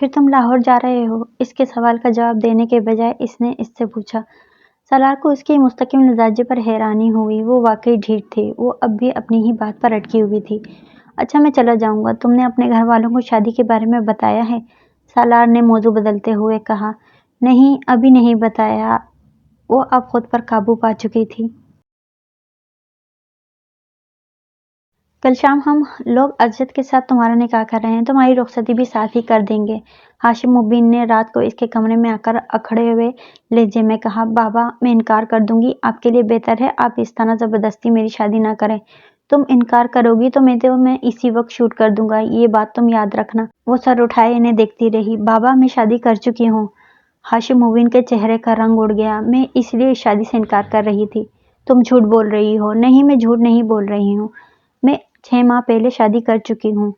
پھر تم لاہور جا رہے ہو؟ اس کے سوال کا جواب دینے کے بجائے اس نے اس سے پوچھا۔ سالار کو اس کی مستقل مزاجی پر حیرانی ہوئی۔ وہ واقعی ڈھیٹ تھی، وہ اب بھی اپنی ہی بات پر اٹکی ہوئی تھی۔ اچھا میں چلا جاؤں گا، تم نے اپنے گھر والوں کو شادی کے بارے میں بتایا ہے؟ سالار نے موضوع بدلتے ہوئے کہا۔ نہیں، ابھی نہیں بتایا۔ وہ اب خود پر قابو پا چکی تھی۔ کل شام ہم لوگ ازجد کے ساتھ تمہارا نکاح کر رہے ہیں، تمہاری رخصتی بھی ساتھ ہی کر دیں گے۔ ہاشم مبین نے رات کو اس کے کمرے میں آ کر اکھڑے ہوئے لہجے میں کہا۔ بابا میں انکار کر دوں گی، آپ کے لیے بہتر ہے آپ اس طرح زبردستی میری شادی نہ کریں۔ تم انکار کرو گی تو میں اسی وقت شوٹ کر دوں گا، یہ بات تم یاد رکھنا۔ وہ سر اٹھائے انہیں دیکھتی رہی۔ بابا میں شادی کر چکی ہوں۔ ہاشم مبین کے چہرے کا رنگ اڑ گیا۔ میں اس لیے اس شادی سے انکار کر رہی تھی۔ تم جھوٹ بول رہی ہو۔ نہیں میں جھوٹ نہیں بول رہی ہوں، میں 6 ماہ پہلے شادی کر چکی ہوں۔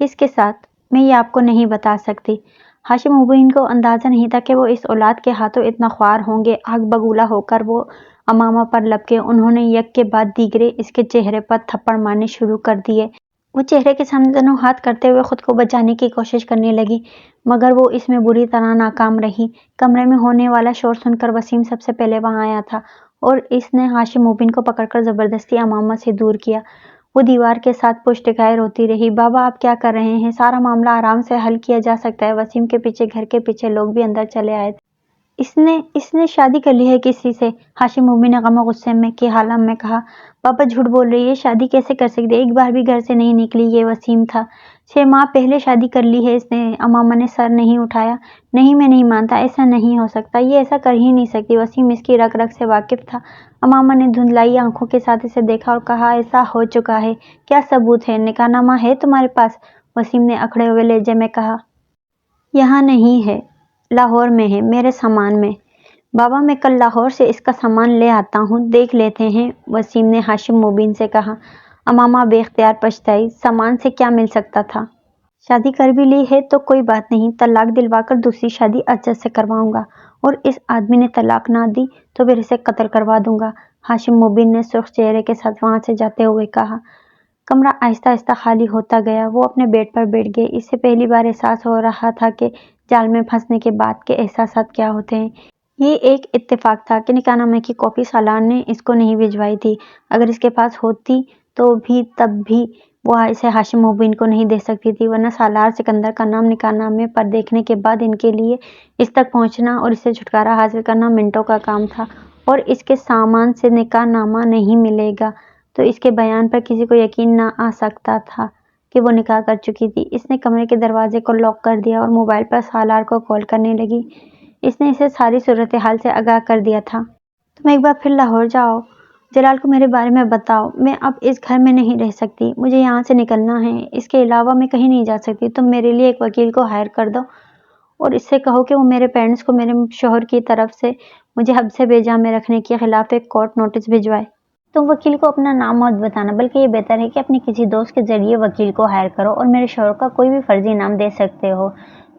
کس کے ساتھ؟ میں یہ آپ کو نہیں بتا سکتی۔ ہاشم مبین کو اندازہ نہیں تھا کہ وہ اس اولاد کے ہاتھوں اتنا خوار ہوں گے۔ آگ بگولا ہو کر وہ امامہ پر لپکے۔ انہوں نے یک کے بعد دیگرے اس کے چہرے پر تھپڑ مارنے شروع کر دیے۔ وہ چہرے کے سامنے دونوں ہاتھ کرتے ہوئے خود کو بچانے کی کوشش کرنے لگی، مگر وہ اس میں بری طرح ناکام رہی۔ کمرے میں ہونے والا شور سن کر وسیم سب سے پہلے وہاں آیا تھا اور اس نے ہاشم مبین کو پکڑ کر زبردستی امامہ سے دور کیا۔ وہ دیوار کے ساتھ پشت ٹکائے روتی رہی۔ بابا آپ کیا کر رہے ہیں؟ سارا معاملہ آرام سے حل کیا جا سکتا ہے۔ وسیم کے پیچھے گھر کے پیچھے لوگ بھی اندر چلے آئے تھے۔ اس نے شادی کر لی ہے کسی سے؟ ہاشم مبین نے غم و غصے میں کی حالت میں کہا۔ بابا جھوٹ بول رہی ہے، شادی کیسے کر سکتی ہے؟ ایک بار بھی گھر سے نہیں نکلی۔ یہ وسیم تھا۔ 6 ماہ پہلے شادی کر لی ہے اس نے۔ امامہ نے سر نہیں اٹھایا۔ نہیں میں نہیں مانتا، ایسا نہیں ہو سکتا، یہ ایسا کر ہی نہیں سکتی۔ وسیم اس کی رگ رگ سے واقف تھا۔ امامہ نے دھندلائی آنکھوں کے ساتھ اسے دیکھا اور کہا ایسا ہو چکا ہے، کیا ثبوت ہے؟ نکاح نامہ ہے تمہارے پاس؟ وسیم نے اکھڑے ہوئے لہجے میں کہا۔ یہاں نہیں ہے، لاہور میں ہے، میرے سامان میں۔ بابا میں کل لاہور سے اس کا سامان لے آتا ہوں، دیکھ لیتے ہیں، وسیم نے ہاشم مبین سے کہا۔ امامہ بے اختیار پچھتائی۔ سامان سے کیا مل سکتا تھا؟ شادی کر بھی لی ہے تو کوئی بات نہیں، طلاق دلوا کر دوسری شادی ازجد سے کرواؤں گا، اور اس آدمی نے طلاق نہ دی تو پھر اسے قتل کروا دوں گا، ہاشم مبین نے سرخ چہرے کے ساتھ وہاں سے جاتے ہوئے کہا۔ کمرہ آہستہ آہستہ خالی ہوتا گیا۔ وہ اپنے بیڈ پر بیٹھ گئے۔ اسے پہلی بار احساس ہو رہا تھا کہ جال میں پھنسنے کے بعد کے احساسات کیا ہوتے ہیں۔ یہ ایک اتفاق تھا کہ نکاح نامے کی کاپی سالار نے اس کو نہیں بھجوائی تھی۔ اگر اس کے پاس ہوتی تو بھی تب بھی وہ اسے ہاشم مبین کو نہیں دے سکتی تھی، ورنہ سالار سکندر کا نام نکاح نامے پر دیکھنے کے بعد ان کے لیے اس تک پہنچنا اور اس سے چھٹکارا حاصل کرنا منٹوں کا کام تھا، اور اس کے سامان سے نکاح نامہ نہیں ملے گا تو اس کے بیان پر کسی کو یقین نہ آ سکتا تھا کہ وہ نکاح کر چکی تھی۔ اس نے کمرے کے دروازے کو لاک کر دیا اور موبائل پر سالار کو کال کرنے لگی۔ اس نے اسے ساری صورتحال سے آگاہ کر دیا تھا۔ تم ایک بار پھر لاہور جاؤ، جلال کو میرے بارے میں بتاؤ۔ میں اب اس گھر میں نہیں رہ سکتی، مجھے یہاں سے نکلنا ہے، اس کے علاوہ میں کہیں نہیں جا سکتی۔ تم میرے لیے ایک وکیل کو ہائر کر دو اور اس سے کہو کہ وہ میرے پیرنٹس کو میرے شوہر کی طرف سے مجھے حبس بے جا میں رکھنے کے خلاف ایک کورٹ نوٹس بھجوائے۔ تم وکیل کو اپنا نام مت بتانا، بلکہ یہ بہتر ہے کہ اپنے کسی دوست کے ذریعے وکیل کو ہائر کرو اور میرے شوہر کا کوئی بھی فرضی نام دے سکتے ہو۔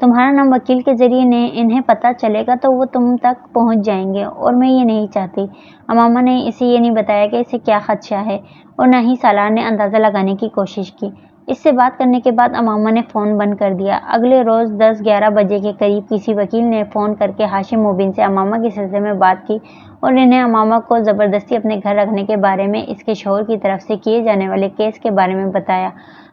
تمہارا نام وکیل کے ذریعے انہیں پتہ چلے گا تو وہ تم تک پہنچ جائیں گے، اور میں یہ نہیں چاہتی۔ امامہ نے اسے یہ نہیں بتایا کہ اسے کیا خدشہ ہے، اور نہ ہی سالار نے اندازہ لگانے کی کوشش کی۔ اس سے بات کرنے کے بعد امامہ نے فون بند کر دیا۔ اگلے روز 10-11 بجے کے قریب کسی وکیل نے فون کر کے ہاشم مبین سے امامہ کے سلسلے میں بات کی اور انہیں امامہ کو زبردستی اپنے گھر رکھنے کے بارے میں اس کے شوہر کی طرف سے کیے جانے والے کیس کے بارے میں بتایا۔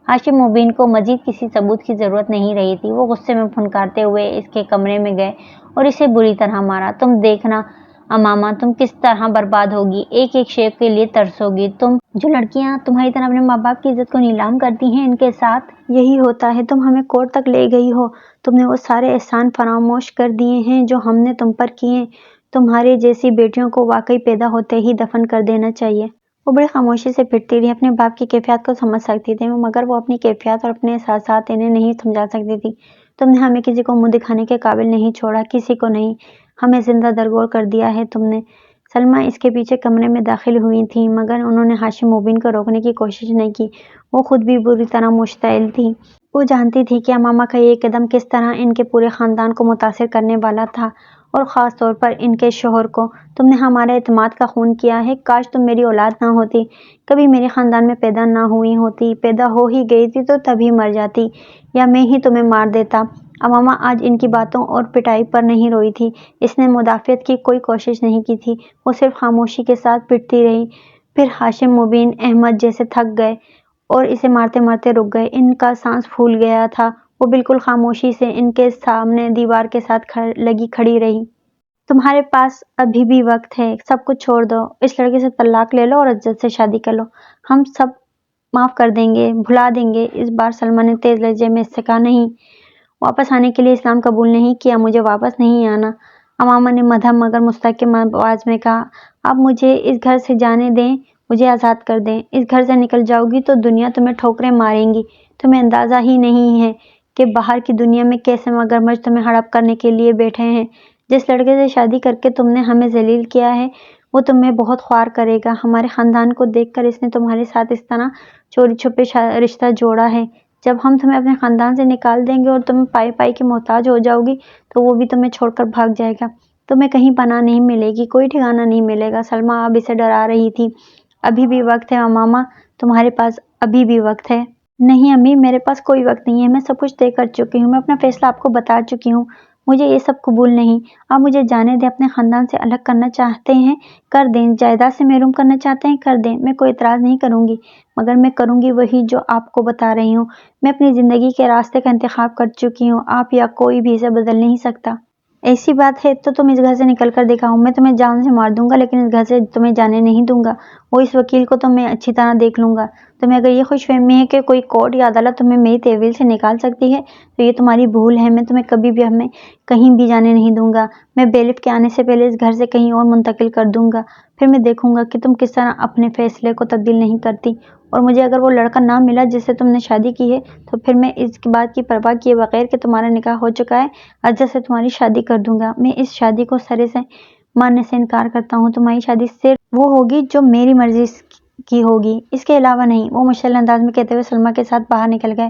ہاشم مبین کو مزید کسی ثبوت کی ضرورت نہیں رہی تھی۔ وہ غصے میں پھنکارتے ہوئے اس کے کمرے میں گئے اور اسے بری طرح مارا۔ تم دیکھنا امامہ، تم کس طرح برباد ہوگی، ایک ایک شے کے لیے ترسو گی۔ تم جو لڑکیاں تمہاری طرح اپنے ماں باپ کی عزت کو نیلام کرتی ہیں، ان کے ساتھ یہی ہوتا ہے۔ تم ہمیں کورٹ تک لے گئی ہو، تم نے وہ سارے احسان فراموش کر دیے ہیں جو ہم نے تم پر کیے۔ تمہاری جیسی بیٹیوں کو واقعی پیدا ہوتے ہی دفن کر دینا چاہیے۔ وہ بڑی خاموشی سے پھرتی رہی۔ اپنے باپ کی کیفیات کو سمجھ سکتی تھی، مگر وہ اپنی کیفیات اور اپنے احساسات انہیں نہیں سمجھا سکتی تھی۔ تم نے ہمیں کسی کو منہ دکھانے کے قابل نہیں چھوڑا، کسی کو نہیں، ہمیں زندہ درگور کر دیا ہے تم نے۔ سلمیٰ اس کے پیچھے کمرے میں داخل ہوئی تھیں، مگر انہوں نے ہاشم مبین کو روکنے کی کوشش نہیں کی۔ وہ خود بھی بری طرح مشتعل تھی۔ وہ جانتی تھی کہ امامہ کا یہ قدم کس طرح ان کے پورے خاندان کو متاثر کرنے والا تھا، اور خاص طور پر ان کے شوہر کو۔ تم نے ہمارے اعتماد کا خون کیا ہے۔ کاش تم میری اولاد نہ ہوتی، کبھی میرے خاندان میں پیدا نہ ہوئی ہوتی، پیدا ہو ہی گئی تھی تو تب ہی مر جاتی، یا میں ہی تمہیں مار دیتا۔ امامہ آج ان کی باتوں اور پٹائی پر نہیں روئی تھی۔ اس نے مدافعت کی کوئی کوشش نہیں کی تھی، وہ صرف خاموشی کے ساتھ پٹتی رہی۔ پھر ہاشم مبین احمد جیسے تھک گئے اور اسے مارتے مارتے رک گئے۔ ان کا سانس پھول گیا تھا، وہ بالکل خاموشی سے ان کے سامنے دیوار کے ساتھ لگی کھڑی رہی۔ تمہارے پاس ابھی بھی وقت ہے، سب کچھ چھوڑ دو، اس لڑکے سے طلاق لے لو اور عزت سے شادی کر لو، ہم سب معاف کر دیں گے، بھلا دیں گے۔ اس بار سلمیٰ نے تیز لہجے میں اس سے کہا، نہیں، واپس آنے کے لیے اسلام قبول نہیں کیا، مجھے واپس نہیں آنا۔ امامہ نے مدھم مگر مستحکم آواز میں کہا، آپ مجھے اس گھر سے جانے دیں، مجھے آزاد کر دیں۔ اس گھر سے نکل جاؤ گی تو دنیا تمہیں ٹھوکریں ماریں گی، تمہیں اندازہ ہی نہیں ہے کہ باہر کی دنیا میں کیسے مگرمچھ تمہیں ہڑپ کرنے کے لیے بیٹھے ہیں۔ جس لڑکے سے شادی کر کے تم نے ہمیں ذلیل کیا ہے وہ تمہیں بہت خوار کرے گا۔ ہمارے خاندان کو دیکھ کر اس نے تمہارے ساتھ اس طرح چوری چھپے رشتہ جوڑا ہے۔ جب ہم تمہیں اپنے خاندان سے نکال دیں گے اور تم پائی پائی کی محتاج ہو جاؤ گی تو وہ بھی تمہیں چھوڑ کر بھاگ جائے گا، تمہیں کہیں پناہ نہیں ملے گی، کوئی ٹھکانہ نہیں ملے گا۔ سلمیٰ اب اسے ڈرا رہی تھی۔ ابھی بھی وقت ہے امامہ، تمہارے پاس ابھی بھی وقت ہے۔ نہیں امی، میرے پاس کوئی وقت نہیں ہے، میں سب کچھ طے کر چکی ہوں، میں اپنا فیصلہ آپ کو بتا چکی ہوں، مجھے یہ سب قبول نہیں۔ آپ مجھے جانے دیں، اپنے خاندان سے الگ کرنا چاہتے ہیں کر دیں، جائیداد سے محروم کرنا چاہتے ہیں کر دیں، میں کوئی اعتراض نہیں کروں گی، مگر میں کروں گی وہی جو آپ کو بتا رہی ہوں۔ میں اپنی زندگی کے راستے کا انتخاب کر چکی ہوں، آپ یا کوئی بھی اسے بدل نہیں سکتا۔ ایسی بات ہے تو تم اس گھر سے نکل کر دکھاؤ، میں تمہیں جان سے مار دوں گا لیکن اس گھر سے تمہیں جانے نہیں دوں گا۔ وہ اس وکیل کو تو میں اچھی طرح دیکھ لوں گا۔ تمہیں اگر یہ خوش فہمی ہے کہ کوئی کورٹ یا عدالت تمہیں میری تحویل سے نکال سکتی ہے تو یہ تمہاری بھول ہے، میں تمہیں کبھی بھی ہمیں کہیں بھی جانے نہیں دوں گا۔ میں بیلف کے آنے سے پہلے اس گھر سے کہیں اور منتقل کر دوں گا، پھر میں دیکھوں گا کہ تم کس طرح اپنے فیصلے کو تبدیل نہیں کرتی، اور مجھے اگر وہ لڑکا نہ ملا جس سے تم نے شادی کی ہے تو پھر میں اس بات کی پرواہ کیے بغیر کہ تمہارا نکاح ہو چکا ہے عزت سے تمہاری شادی کر دوں گا۔ میں اس شادی کو سرے سے ماننے سے انکار کرتا ہوں، تمہاری شادی صرف وہ ہوگی جو میری مرضی کی ہوگی، اس کے علاوہ نہیں۔ وہ مشتعل انداز میں کہتے ہوئے سلمیٰ کے ساتھ باہر نکل گئے۔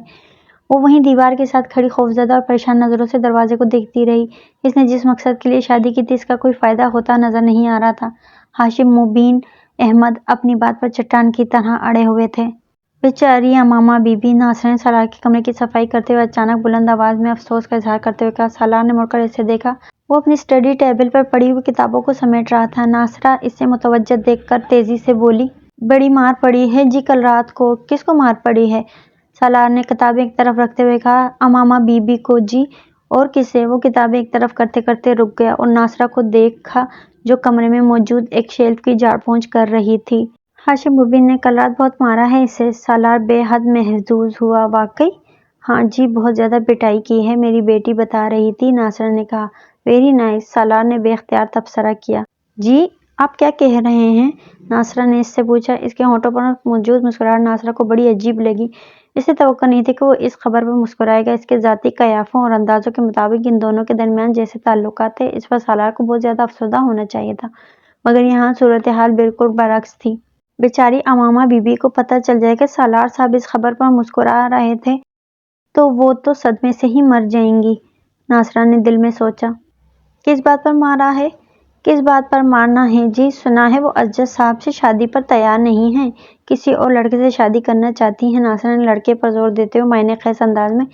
وہ وہیں دیوار کے ساتھ کھڑی خوفزدہ اور پریشان نظروں سے دروازے کو دیکھتی رہی۔ اس نے جس مقصد کے لیے شادی کی تھی اس کا کوئی فائدہ ہوتا نظر نہیں آ رہا تھا۔ ہاشم مبین احمد اپنی بات پر چٹان کی طرح اڑے ہوئے تھے۔ بیچاری امامہ بی بی۔ ناصرہ نے سالار کے کمرے کی صفائی کرتے ہوئے اچانک بلند آواز میں افسوس کا اظہار کرتے ہوئے کہا۔ سالار نے مڑ کر اسے دیکھا، وہ اپنی اسٹڈی ٹیبل پر پڑی ہوئی کتابوں کو سمیٹ رہا تھا۔ ناصرہ اسے متوجہ دیکھ کر تیزی سے بولی، بڑی مار پڑی ہے جی کل رات کو؟ کس کو مار پڑی ہے؟ سالار نے کتابیں ایک طرف رکھتے ہوئے کہا، امامہ بی بی کو جی، اور کسے؟ وہ کتابیں ایک طرف کرتے کرتے رک گیا اور ناصرہ کو دیکھا جو کمرے میں موجود ایک شیلف کی جھاڑ پونچھ کر رہی تھی۔ ہاشم مبین نے کل رات بہت مارا ہے اسے؟ سالار بے حد محظوظ ہوا۔ واقعی؟ ہاں جی، بہت زیادہ پٹائی کی ہے، میری بیٹی بتا رہی تھی، ناصرہ نے کہا۔ ویری نائس، سالار نے بے اختیار تبصرہ کیا۔ جی، آپ کیا کہہ رہے ہیں؟ ناصرہ نے اس سے پوچھا۔ اس کے ہونٹوں پر موجود مسکراہٹ ناصرہ کو بڑی عجیب لگی۔ اسے توقع نہیں تھی کہ وہ اس خبر پر مسکرائے گا۔ اس کے ذاتی قیافوں اور اندازوں کے مطابق ان دونوں کے درمیان جیسے تعلقات تھے، اس پر سالار کو بہت زیادہ افسردہ ہونا چاہیے تھا، مگر یہاں صورتحال بالکل برعکس تھی۔ بیچاری امامہ بی بی کو پتہ چل جائے کہ سالار صاحب اس خبر پر مسکرا رہے تھے تو وہ تو صدمے سے ہی مر جائیں گی، ناصرہ نے دل میں سوچا۔ کس بات پر مارا ہے؟ کس بات پر مارنا ہے جی؟ سنا ہے وہ عزت صاحب سے شادی پر تیار نہیں ہیں، کسی اور لڑکے سے شادی کرنا چاہتی ہیں۔ ناصرہ نے لڑکے پر زور دیتے ہوئے معنی خیز انداز میں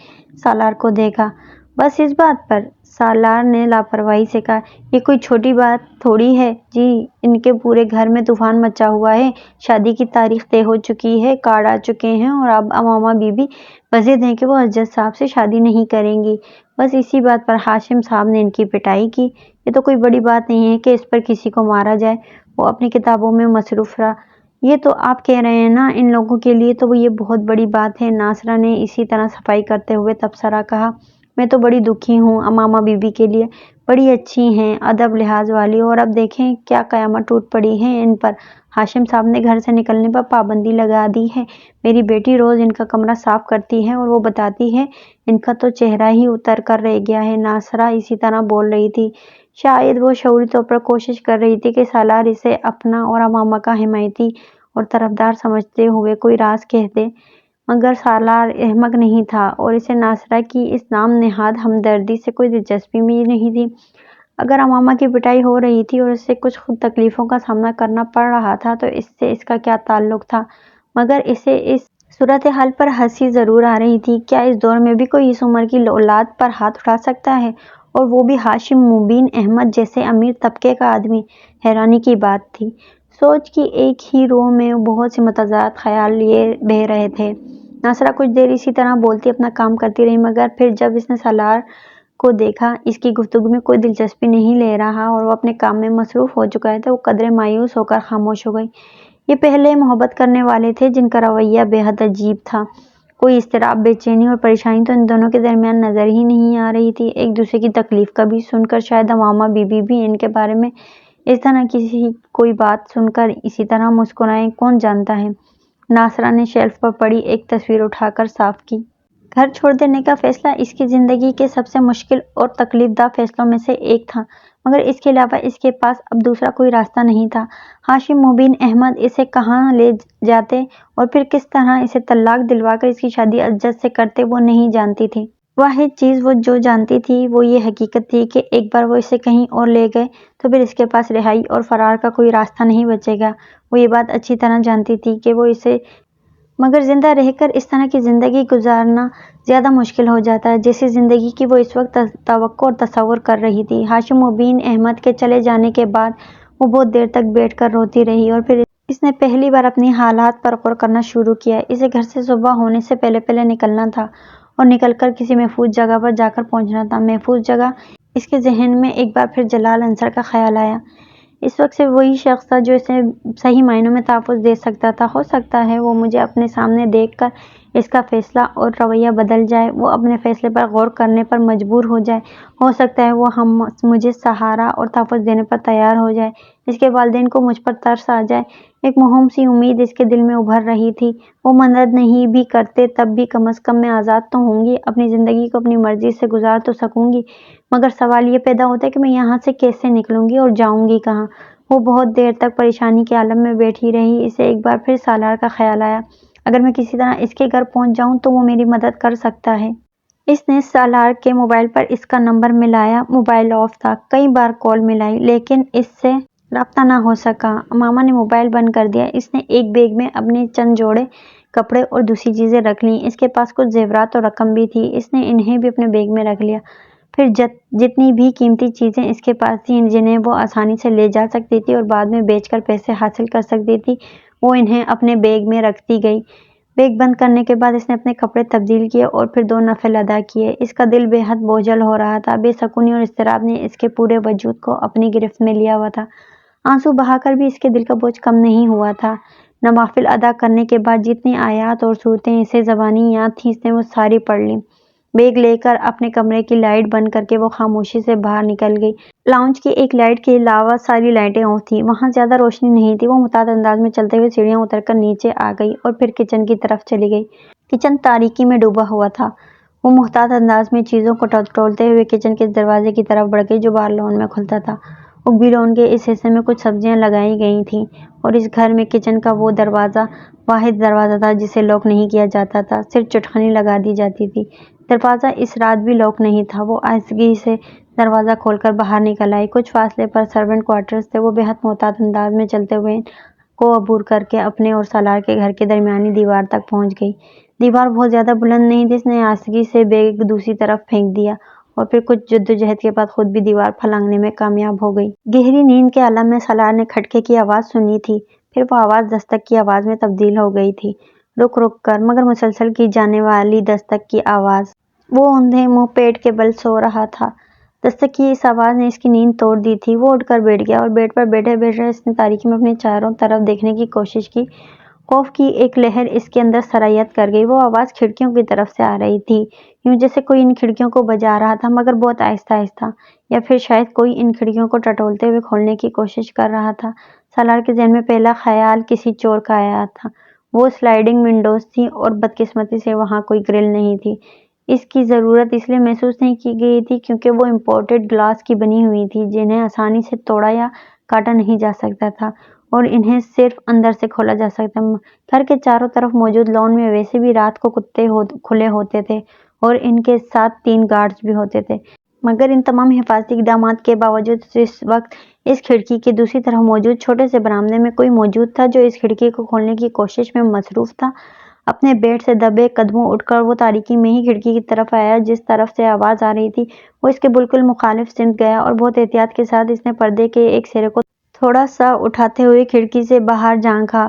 سالار کو دیکھا۔ بس اس بات پر؟ سالار نے لاپرواہی سے کہا۔ یہ کوئی چھوٹی بات تھوڑی ہے جی، ان کے پورے گھر میں طوفان مچا ہوا ہے، شادی کی تاریخ طے ہو چکی ہے، کارڈ آ چکے ہیں اور اب امامہ بی بی بضد ہیں کہ وہ عزت صاحب سے شادی نہیں کریں گی۔ بس اسی بات پر ہاشم صاحب نے ان کی پٹائی کی۔ یہ تو کوئی بڑی بات نہیں ہے کہ اس پر کسی کو مارا جائے۔ وہ اپنی کتابوں میں مصروف رہا۔ یہ تو آپ کہہ رہے ہیں نا، ان لوگوں کے لیے تو یہ بہت بڑی بات ہے، ناصرہ نے اسی طرح صفائی کرتے ہوئے تبصرہ کہا۔ میں تو بڑی دکھی ہوں امامہ بی بی کے لیے، بڑی اچھی ہیں، ادب لحاظ والی، اور اب دیکھیں کیا قیامت ٹوٹ پڑی ہے ان پر۔ ہاشم صاحب نے گھر سے نکلنے پر پابندی لگا دی ہے، میری بیٹی روز ان کا کمرہ صاف کرتی ہے اور وہ بتاتی ہے ان کا تو چہرہ ہی اتر کر رہ گیا ہے۔ ناصرہ اسی طرح بول رہی تھی، شاید وہ شعوری طور پر کوشش کر رہی تھی کہ سالار اسے اپنا اور امامہ کا حمایتی اور طرفدار سمجھتے ہوئے کوئی راز کہہ دے، مگر سالار احمق نہیں تھا اور اسے ناصرہ کی اس نام نہاد ہمدردی سے کوئی دلچسپی بھی نہیں تھی۔ اگر امامہ کی پٹائی ہو رہی تھی اور اسے کچھ خود تکلیفوں کا سامنا کرنا پڑ رہا تھا تو اس سے اس کا کیا تعلق تھا؟ مگر اسے اس صورتحال پر ہنسی ضرور آ رہی تھی۔ کیا اس دور میں بھی کوئی اس عمر کی اولاد پر ہاتھ اٹھا سکتا ہے، اور وہ بھی ہاشم مبین احمد جیسے امیر طبقے کا آدمی؟ حیرانی کی بات تھی۔ سوچ کی ایک ہی رو میں بہت سے متضاد خیال یہ بہہ رہے تھے۔ ناصرہ کچھ دیر اسی طرح بولتی اپنا کام کرتی رہی، مگر پھر جب اس نے سالار کو دیکھا اس کی گفتگو میں کوئی دلچسپی نہیں لے رہا اور وہ اپنے کام میں مصروف ہو چکا ہے تو وہ قدرے مایوس ہو کر خاموش ہو گئی۔ یہ پہلے محبت کرنے والے تھے جن کا رویہ بے حد عجیب تھا۔ کوئی اضطراب، بے چینی اور پریشانی تو ان دونوں کے درمیان نظر ہی نہیں آ رہی تھی۔ ایک دوسرے کی تکلیف کبھی سن کر شاید عوامہ بی بی بھی ان کے بارے میں اس طرح کوئی بات سن کر اسی طرح مسکرائیں، کون جانتا ہے۔ ناصرہ نے شیلف پر پڑی ایک تصویر اٹھا کر صاف کی۔ گھر چھوڑ دینے کا فیصلہ اس کی زندگی کے سب سے مشکل اور تکلیف دہ فیصلوں میں سے ایک تھا، مگر اس کے علاوہ اس کے پاس اب دوسرا کوئی راستہ نہیں تھا۔ ہاشم مبین احمد اسے کہاں لے جاتے اور پھر کس طرح اسے طلاق دلوا کر اس کی شادی ازجد سے کرتے وہ نہیں جانتی تھی۔ واحد چیز وہ جو جانتی تھی وہ یہ حقیقت تھی کہ ایک بار وہ اسے کہیں اور لے گئے تو پھر اس کے پاس رہائی اور فرار کا کوئی راستہ نہیں بچے گا۔ وہ یہ بات اچھی طرح جانتی تھی کہ وہ اسے مگر زندہ رہ کر اس طرح کی زندگی گزارنا زیادہ مشکل ہو جاتا ہے جیسی زندگی کی وہ اس وقت توقع اور تصور کر رہی تھی۔ ہاشم مبین احمد کے چلے جانے کے بعد وہ بہت دیر تک بیٹھ کر روتی رہی اور پھر اس نے پہلی بار اپنی حالات پر غور کرنا شروع کیا۔ اسے گھر سے صبح ہونے سے پہلے نکلنا تھا اور نکل کر کسی محفوظ جگہ پر جا کر پہنچنا تھا۔ محفوظ جگہ؟ اس کے ذہن میں ایک بار پھر جلال انصر کا خیال آیا۔ اس وقت صرف وہی شخص تھا جو اسے صحیح معنوں میں تحفظ دے سکتا تھا۔ ہو سکتا ہے وہ مجھے اپنے سامنے دیکھ کر اس کا فیصلہ اور رویہ بدل جائے، وہ اپنے فیصلے پر غور کرنے پر مجبور ہو جائے۔ ہو سکتا ہے وہ مجھے سہارا اور تحفظ دینے پر تیار ہو جائے۔ اس کے والدین کو مجھ پر ترس آ جائے۔ ایک موہوم سی امید اس کے دل میں ابھر رہی تھی۔ وہ مدد نہیں بھی کرتے تب بھی کم از کم میں آزاد تو ہوں گی، اپنی زندگی کو اپنی مرضی سے گزار تو سکوں گی۔ مگر سوال یہ پیدا ہوتا ہے کہ میں یہاں سے کیسے نکلوں گی اور جاؤں گی کہاں؟ وہ بہت دیر تک پریشانی کے عالم میں بیٹھی رہی۔ اسے ایک بار پھر سالار کا خیال آیا۔ اگر میں کسی طرح اس کے گھر پہنچ جاؤں تو وہ میری مدد کر سکتا ہے۔ اس نے سالار کے موبائل پر اس کا نمبر ملایا۔ موبائل آف تھا۔ کئی بار کال ملائی لیکن اس سے رابطہ نہ ہو سکا۔ ماما نے موبائل بند کر دیا۔ اس نے ایک بیگ میں اپنے چند جوڑے کپڑے اور دوسری چیزیں رکھ لیں۔ اس کے پاس کچھ زیورات اور رقم بھی تھی، اس نے انہیں بھی اپنے بیگ میں رکھ لیا۔ پھر جتنی بھی قیمتی چیزیں اس کے پاس تھیں جنہیں وہ آسانی سے لے جا سکتی تھی اور بعد میں بیچ کر پیسے حاصل کر سکتی تھی، وہ انہیں اپنے بیگ میں رکھتی گئی۔ بیگ بند کرنے کے بعد اس نے اپنے کپڑے تبدیل کیے اور پھر 2 نفل ادا کیے۔ اس کا دل بے حد بوجھل ہو رہا تھا۔ بے سکونی اور اضطراب نے اس کے پورے وجود کو اپنی گرفت میں لیا ہوا تھا۔ آنسو بہا کر بھی اس کے دل کا بوجھ کم نہیں ہوا تھا۔ نوافل ادا کرنے کے بعد جتنی آیات اور صورتیں اسے زبانی یاد تھیں اس نے وہ ساری پڑھ لیں۔ بیگ لے کر اپنے کمرے کی لائٹ بند کر کے وہ خاموشی سے باہر نکل گئی۔ لاؤنج کی ایک لائٹ کے علاوہ ساری لائٹیں آف تھیں۔ وہاں زیادہ روشنی نہیں تھی۔ وہ محتاط انداز میں چلتے ہوئے سیڑھیاں اتر کر نیچے آ گئی اور پھر کچن کی طرف چلی گئی۔ کچن تاریکی میں ڈوبا ہوا تھا۔ وہ محتاط انداز میں چیزوں کو ٹٹولتے ہوئے کچن کے دروازے کی طرف بڑھ گئی جو باہر لان میں کھلتا تھا۔ اگبی لان کے اس حصے میں کچھ سبزیاں لگائی گئی تھیں اور اس گھر میں کچن کا وہ دروازہ واحد دروازہ تھا جسے لاک نہیں کیا جاتا تھا، صرف چٹکنی لگا دی جاتی تھی۔ دروازہ اس رات بھی لاک نہیں تھا۔ وہ آہستگی سے دروازہ کھول کر باہر نکل آئی۔ کچھ فاصلے پر سرونٹ کوارٹرز تھے۔ وہ بے حد محتاط انداز میں چلتے ہوئے ان کو عبور کر کے اپنے اور سالار کے گھر کے درمیانی دیوار تک پہنچ گئی۔ دیوار بہت زیادہ بلند نہیں تھی۔ اس نے آہستگی سے بیگ دوسری طرف پھینک دیا اور پھر کچھ جدوجہد کے بعد خود بھی دیوار پھلانگنے میں کامیاب ہو گئی۔ گہری نیند کے عالم میں سالار نے کھٹکے کی آواز سنی تھی، پھر وہ آواز دستک کی آواز میں تبدیل ہو گئی تھی، رک رک کر مگر مسلسل کی جانے والی دستک کی آواز۔ وہ اوندھے منہ پیٹ کے بل سو رہا تھا۔ دستک کی اس آواز نے اس کی نیند توڑ دی تھی۔ وہ اٹھ کر بیٹھ گیا اور بیڈ پر بیٹھے بیٹھے اس نے تاریکی میں اپنے چاروں طرف دیکھنے کی کوشش کی۔ خوف کی ایک لہر اس کے اندر سرایت کر گئی۔ وہ آواز کھڑکیوں کی طرف سے آ رہی تھی، یوں جیسے کوئی ان کھڑکیوں کو بجا رہا تھا مگر بہت آہستہ آہستہ، یا پھر شاید کوئی ان کھڑکیوں کو ٹٹولتے ہوئے کھولنے کی کوشش کر رہا تھا۔ سالار کے ذہن میں پہلا خیال کسی چور کا آیا تھا۔ وہ سلائڈنگ ونڈوز تھیں اور بدقسمتی سے وہاں کوئی گرل نہیں تھی۔ اس کی ضرورت اس لیے محسوس نہیں کی گئی تھی کیونکہ وہ امپورٹڈ گلاس کی بنی ہوئی تھی جنہیں آسانی سے توڑا یا کاٹا نہیں جا سکتا تھا اور انہیں صرف اندر سے کھولا جا سکتا تھا۔ گھر کے چاروں طرف موجود لان میں ویسے بھی رات کو کتے کھلے ہوتے تھے اور ان کے ساتھ 3 گارڈز بھی ہوتے تھے، مگر ان تمام حفاظتی اقدامات کے باوجود اس وقت اس کھڑکی کے دوسری طرف موجود چھوٹے سے برآمدے میں کوئی موجود تھا جو اس کھڑکی کو کھولنے کی کوشش میں مصروف تھا۔ اپنے بیڈ سے دبے قدموں اٹھ کر وہ تاریکی میں ہی کھڑکی کی طرف آیا جس طرف سے آواز آ رہی تھی۔ وہ اس کے بالکل مخالف سمت گیا اور بہت احتیاط کے ساتھ اس نے پردے کے ایک سرے کو تھوڑا سا اٹھاتے ہوئے کھڑکی سے باہر جھانکا۔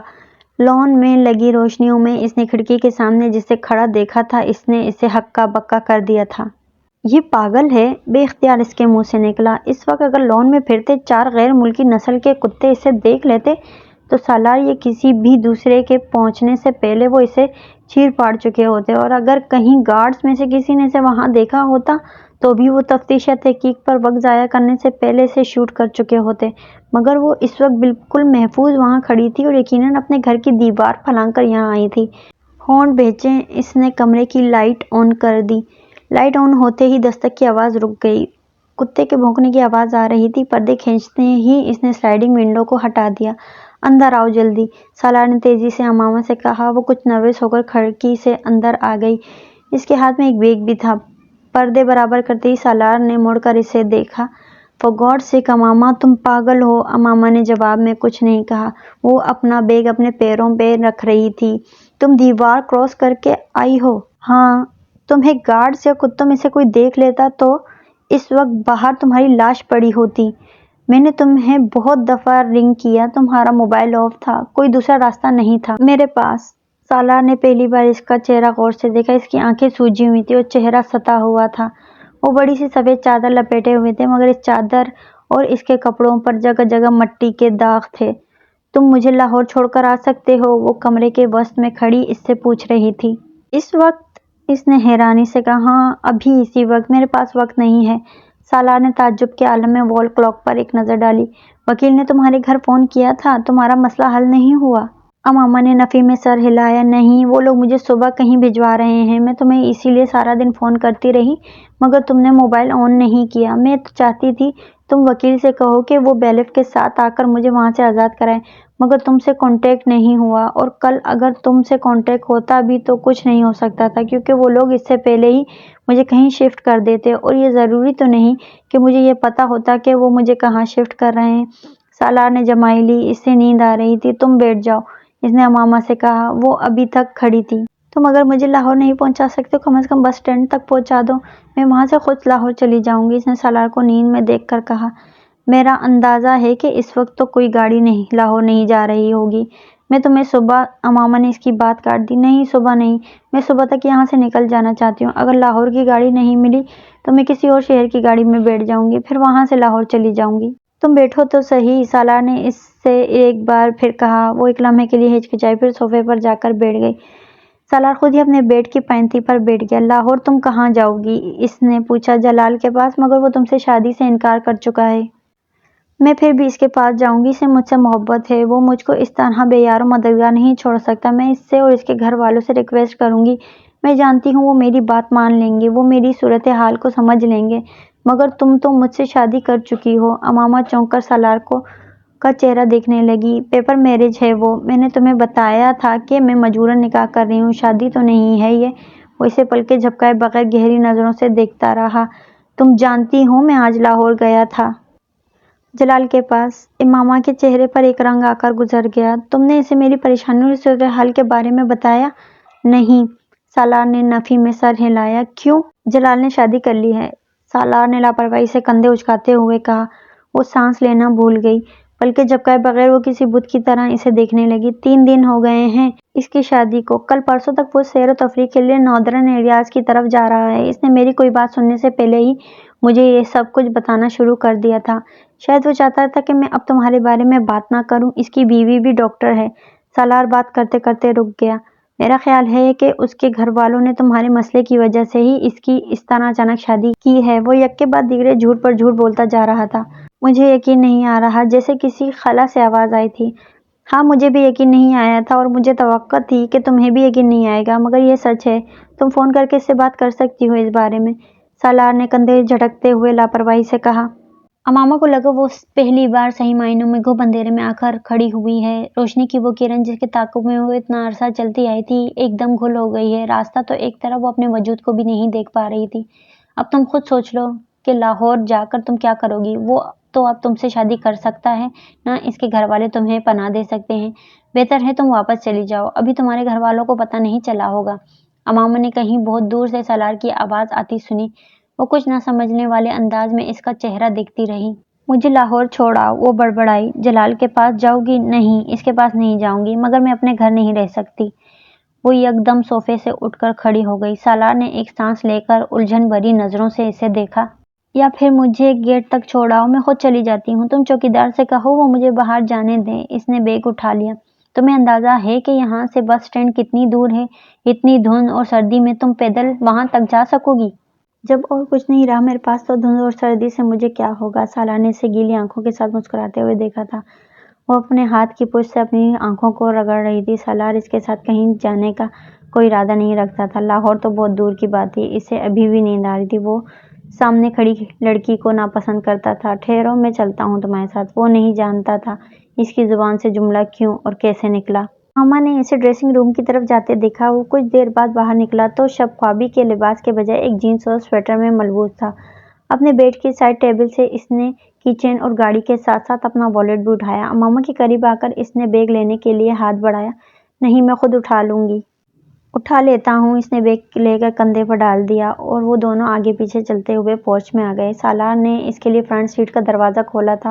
لان میں لگی روشنیوں میں اس نے کھڑکی کے سامنے جسے کھڑا دیکھا تھا اس نے اسے ہکا بکا کر دیا تھا۔ یہ پاگل ہے، بے اختیار اس کے منہ سے نکلا۔ اس وقت اگر لان میں پھرتے 4 غیر ملکی نسل کے کتے اسے دیکھ لیتے تو سالار یہ کسی بھی دوسرے کے پہنچنے سے پہلے وہ اسے چیر پاڑ چکے ہوتے، اور اگر کہیں گارڈز میں سے کسی نے اسے وہاں دیکھا ہوتا تو بھی وہ تفتیش یا تحقیق پر وقت ضائع کرنے سے پہلے اسے شوٹ کر چکے ہوتے۔ مگر وہ اس وقت بالکل محفوظ وہاں کھڑی تھی اور یقیناً اپنے گھر کی دیوار پھلانگ کر یہاں آئی تھی۔ ہونٹ بھینچے اس نے کمرے کی لائٹ آن کر دی۔ لائٹ آن ہوتے ہی دستک کی آواز رک گئی۔ کتے کے بھونکنے کی آواز آ رہی تھی۔ پردے کھینچتے ہی اس نے سلائڈنگ ونڈو کو ہٹا دیا۔ اندر آؤ جلدی، سالار نے تیزی سے امامہ سے کہا۔ وہ کچھ نروس ہو کر کھڑکی سے اندر آ گئی۔ اس کے ہاتھ میں ایک بیگ بھی تھا۔ پردے برابر کرتے ہی سالار نے مڑ کر اسے دیکھا۔ فار گاڈ سیک امامہ، تم پاگل ہو؟ امامہ نے جواب میں کچھ نہیں کہا۔ وہ اپنا بیگ اپنے پیروں پہ رکھ رہی تھی۔ تم دیوار کراس کر کے آئی ہو؟ ہاں۔ تمہیں گارڈز یا کتوں میں سے کوئی دیکھ لیتا تو اس وقت باہر تمہاری لاش پڑی ہوتی۔ میں نے تمہیں بہت دفعہ رنگ کیا، تمہارا موبائل آف تھا، کوئی دوسرا راستہ نہیں تھا میرے پاس۔ سالار نے پہلی بار اس کا چہرہ غور سے دیکھا۔ اس کی آنکھیں سوجی ہوئی تھیں اور چہرہ ستا ہوا تھا۔ وہ بڑی سی سفید چادر لپیٹے ہوئے تھے، مگر اس چادر اور اس کے کپڑوں پر جگہ جگہ مٹی کے داغ تھے۔ تم مجھے لاہور چھوڑ کر آ سکتے ہو؟ وہ کمرے کے وسط میں کھڑی اس سے پوچھ رہی تھی۔ اس وقت؟ اس نے حیرانی سے کہا۔ ہاں، ابھی اسی وقت، میرے پاس وقت نہیں ہے۔ سالار نے تعجب کے عالم میں وال کلاک پر ایک نظر ڈالی۔ وکیل نے تمہارے گھر فون کیا تھا؟ تمہارا مسئلہ حل نہیں ہوا؟ امامہ نے نفی میں سر ہلایا۔ نہیں، وہ لوگ مجھے صبح کہیں بھجوا رہے ہیں۔ میں تمہیں اسی لیے سارا دن فون کرتی رہی مگر تم نے موبائل آن نہیں کیا۔ میں تو چاہتی تھی تم وکیل سے کہو کہ وہ بیلف کے ساتھ آ کر مجھے وہاں سے آزاد کرائے، مگر تم سے کانٹیکٹ نہیں ہوا، اور کل اگر تم سے کانٹیکٹ ہوتا بھی تو کچھ نہیں ہو سکتا تھا کیونکہ وہ لوگ اس سے پہلے ہی مجھے کہیں شفٹ کر دیتے، اور یہ ضروری تو نہیں کہ مجھے یہ پتا ہوتا کہ وہ مجھے کہاں شفٹ کر رہے ہیں۔ سالار نے جمائی لی۔ اس سے نیند آ رہی تھی۔ تم بیٹھ جاؤ، اس نے امامہ سے کہا۔ وہ ابھی تک کھڑی تھی۔ تم اگر مجھے لاہور نہیں پہنچا سکتے کم از کم بس اسٹینڈ تک پہنچا دو، میں وہاں سے خود لاہور چلی جاؤں گی، اس نے سالار کو نیند میں دیکھ کر کہا۔ میرا اندازہ ہے کہ اس وقت تو کوئی گاڑی نہیں لاہور نہیں جا رہی ہوگی۔ میں تمہیں صبح، امامہ نے اس کی بات کاٹ دی۔ نہیں، صبح نہیں، میں صبح تک یہاں سے نکل جانا چاہتی ہوں۔ اگر لاہور کی گاڑی نہیں ملی تو میں کسی اور شہر کی گاڑی میں بیٹھ جاؤں گی، پھر وہاں سے لاہور چلی جاؤں گی۔ تم بیٹھو تو صحیح، سالار نے اس سے ایک بار پھر کہا۔ وہ ایک لمحے کے لیے ہچکچائی، پھر صوفے پر جا کر بیٹھ گئی۔ سالار خود ہی اپنے بیڈ کی پینتی پر بیٹھ گیا۔ لاہور تم کہاں جاؤ گی؟ اس نے پوچھا۔ جلال کے پاس، مگر وہ تم سے شادی سے انکار کر چکا ہے۔ میں پھر بھی اس کے پاس جاؤں گی، اسے مجھ سے محبت ہے، وہ مجھ کو اس طرح بے یار و مددگار نہیں چھوڑ سکتا۔ میں اس سے اور اس کے گھر والوں سے ریکویسٹ کروں گی، میں جانتی ہوں وہ میری بات مان لیں گے، وہ میری صورتحال کو سمجھ لیں گے، مگر تم تو مجھ سے شادی کر چکی ہو۔ امامہ چونک کر سالار کا چہرہ دیکھنے لگی۔ پیپر میرج ہے وہ، میں نے تمہیں بتایا تھا کہ میں مجبوراً نکاح کر رہی ہوں، شادی تو نہیں ہے یہ۔ وہ اسے پلکیں جھپکائے بغیر گہری نظروں سے دیکھتا رہا۔ تم جانتی ہو میں آج لاہور گیا تھا جلال کے پاس۔ امامہ کے چہرے پر ایک رنگ آ کر گزر گیا۔ تم نے اسے میری پریشانی اور صورتحال کے بارے میں بتایا؟ نہیں، سالار نے نفی میں سر ہلایا۔ کیوں؟ جلال نے شادی کر لی ہے، سالار نے لاپرواہی سے کندھے اچکاتے ہوئے کہا۔ وہ سانس لینا بھول گئی۔ پلکیں جھپکائے بغیر وہ کسی بت کی طرح اسے دیکھنے لگی۔ 3 دن ہو گئے ہیں اس کی شادی کو، کل پرسوں تک وہ سیر و تفریح کے لیے ناردرن ایریاز کی طرف جا رہا ہے۔ اس نے میری کوئی بات سننے سے پہلے ہی مجھے یہ سب کچھ بتانا شروع کر دیا تھا۔ شاید وہ چاہتا تھا کہ میں اب تمہارے بارے میں بات نہ کروں۔ اس کی بیوی بھی ڈاکٹر ہے۔ سالار بات کرتے کرتے رک گیا۔ میرا خیال ہے کہ اس کے گھر والوں نے تمہارے مسئلے کی وجہ سے ہی اس کی اس طرح اچانک شادی کی ہے۔ وہ یک کے بعد دیگرے جھوٹ پر جھوٹ بولتا جا رہا تھا۔ مجھے یقین نہیں آ رہا، جیسے کسی خلا سے آواز آئی تھی۔ ہاں، مجھے بھی یقین نہیں آیا تھا اور مجھے توقع تھی کہ تمہیں بھی یقین نہیں آئے گا، مگر یہ سچ ہے۔ تم فون کر کے اس سے بات کر سکتی ہو اس بارے میں، سالار نے کندھے جھٹکتے ہوئے لاپرواہی سے کہا۔ امامہ کو لگا وہ پہلی بار صحیح معنوں میں گھپ اندھیرے میں آ کر کھڑی ہوئی ہے۔ روشنی کی وہ کرن جس کے تعاقب میں وہ اتنا عرصہ چلتی آئی تھی ایک دم گھل ہو گئی ہے۔ راستہ تو ایک طرف وہ اپنے وجود کو بھی نہیں دیکھ پا رہی تھی۔ اب تم خود سوچ لو کہ لاہور جا کر تم کیا کرو گی۔ وہ تو اب تم سے شادی کر سکتا ہے نہ اس کے گھر والے تمہیں پناہ دے سکتے ہیں۔ بہتر ہے تم واپس چلی جاؤ، ابھی تمہارے گھر والوں کو پتہ نہیں چلا ہوگا۔ امامہ نے کہیں بہت دور سے سالار کی آواز آتی سنی۔ وہ کچھ نہ سمجھنے والے انداز میں اس کا چہرہ دیکھتی رہی۔ مجھے لاہور چھوڑاؤ، وہ بڑبڑائی۔ جلال کے پاس جاؤ گی؟ نہیں، اس کے پاس نہیں جاؤں گی، مگر میں اپنے گھر نہیں رہ سکتی۔ وہ یک دم صوفے سے اٹھ کر کھڑی ہو گئی۔ سالار نے ایک سانس لے کر الجھن بھری نظروں سے اسے دیکھا۔ یا پھر مجھے گیٹ تک چھوڑاؤ، میں خود چلی جاتی ہوں۔ تم چوکیدار سے کہو وہ مجھے باہر جانے دیں۔ اس نے بیگ اٹھا لیا۔ تمہیں اندازہ ہے کہ یہاں سے بس اسٹینڈ کتنی دور ہے؟ اتنی دھند اور سردی میں تم پیدل وہاں تک جا سکو گی؟ جب اور کچھ نہیں رہا میرے پاس تو دھند اور سردی سے مجھے کیا ہوگا؟ سالار نے اسے گیلی آنکھوں کے ساتھ مسکراتے ہوئے دیکھا تھا۔ وہ اپنے ہاتھ کی پشت سے اپنی آنکھوں کو رگڑ رہی تھی۔ سالار اس کے ساتھ کہیں جانے کا کوئی ارادہ نہیں رکھتا تھا۔ لاہور تو بہت دور کی بات تھی۔ اسے ابھی بھی نیند آ رہی تھی۔ وہ سامنے کھڑی لڑکی کو ناپسند کرتا تھا۔ ٹھہرو، میں چلتا ہوں تمہارے ساتھ۔ وہ نہیں جانتا تھا اس کی زبان سے جملہ کیوں اور کیسے نکلا۔ ماما نے اسے ڈریسنگ روم کی طرف جاتے دیکھا۔ وہ کچھ دیر بعد باہر نکلا تو شب خوابی کے لباس کے بجائے ایک جینس اور سویٹر میں ملبوس تھا۔ اپنے بیڈ کی سائڈ ٹیبل سے اس نے کی چین اور گاڑی کے ساتھ ساتھ اپنا والیٹ بھی اٹھایا۔ ماما کے قریب آ کر اس نے بیگ لینے کے لیے ہاتھ بڑھایا۔ نہیں، میں خود اٹھا لوں گی۔ اٹھا لیتا ہوں۔ اس نے بیگ لے کر کندھے پر ڈال دیا اور وہ دونوں آگے پیچھے چلتے ہوئے پورچ میں آ گئے۔ سالار نے اس کے لیے فرنٹ سیٹ کا دروازہ کھولا تھا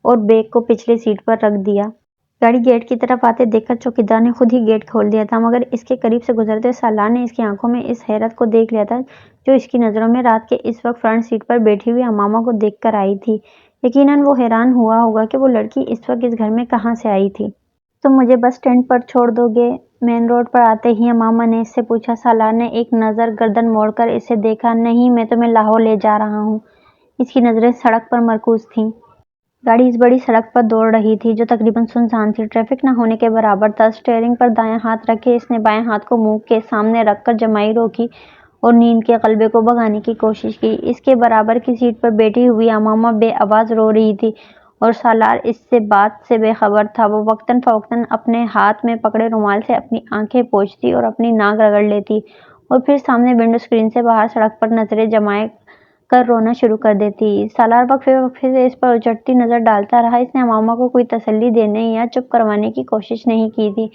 اور بیگ کو پچھلی سیٹ پر رکھ دیا۔ گاڑی گیٹ کی طرف آتے دیکھ کر چوکیدار نے خود ہی گیٹ کھول دیا تھا، مگر اس کے قریب سے گزرتے سالار نے اس کی آنکھوں میں اس حیرت کو دیکھ لیا تھا جو اس کی نظروں میں رات کے اس وقت فرنٹ سیٹ پر بیٹھی ہوئی امامہ کو دیکھ کر آئی تھی۔ یقیناً وہ حیران ہوا ہوگا کہ وہ لڑکی اس وقت اس گھر میں کہاں سے آئی تھی۔ تم مجھے بس اسٹینڈ پر چھوڑ دو گے؟ مین روڈ پر آتے ہی امامہ نے اس سے پوچھا۔ سالار نے ایک نظر گردن موڑ کر اسے دیکھا۔ نہیں، میں تمہیں لاہور لے جا رہا ہوں۔ اس کی نظریں سڑک پر مرکوز تھیں۔ گاڑی اس بڑی سڑک پر دوڑ رہی تھی جو تقریباً سنسان تھی۔ ٹریفک نہ ہونے کے برابر تھا۔ اسٹیئرنگ پر دایاں ہاتھ رکھے اس نے بائیں ہاتھ کو منہ کے سامنے رکھ کر جمائی روکی اور نیند کے غلبے کو بھگانے کی کوشش کی۔ اس کے برابر کی سیٹ پر بیٹھی ہوئی امامہ بے آواز رو رہی تھی اور سالار اس سے بات سے بے خبر تھا۔ وہ وقتاً فوقتاً اپنے ہاتھ میں پکڑے رومال سے اپنی آنکھیں پوچھتی اور اپنی ناک رگڑ لیتی اور پھر سامنے ونڈو اسکرین سے باہر سڑک پر نظریں جمائے کر رونا شروع کر دیتی۔ سالار وقفے وقفے سے اس پر اچٹتی نظر ڈالتا رہا۔ اس نے امامہ کو کوئی تسلی دینے یا چپ کروانے کی کوشش نہیں کی تھی۔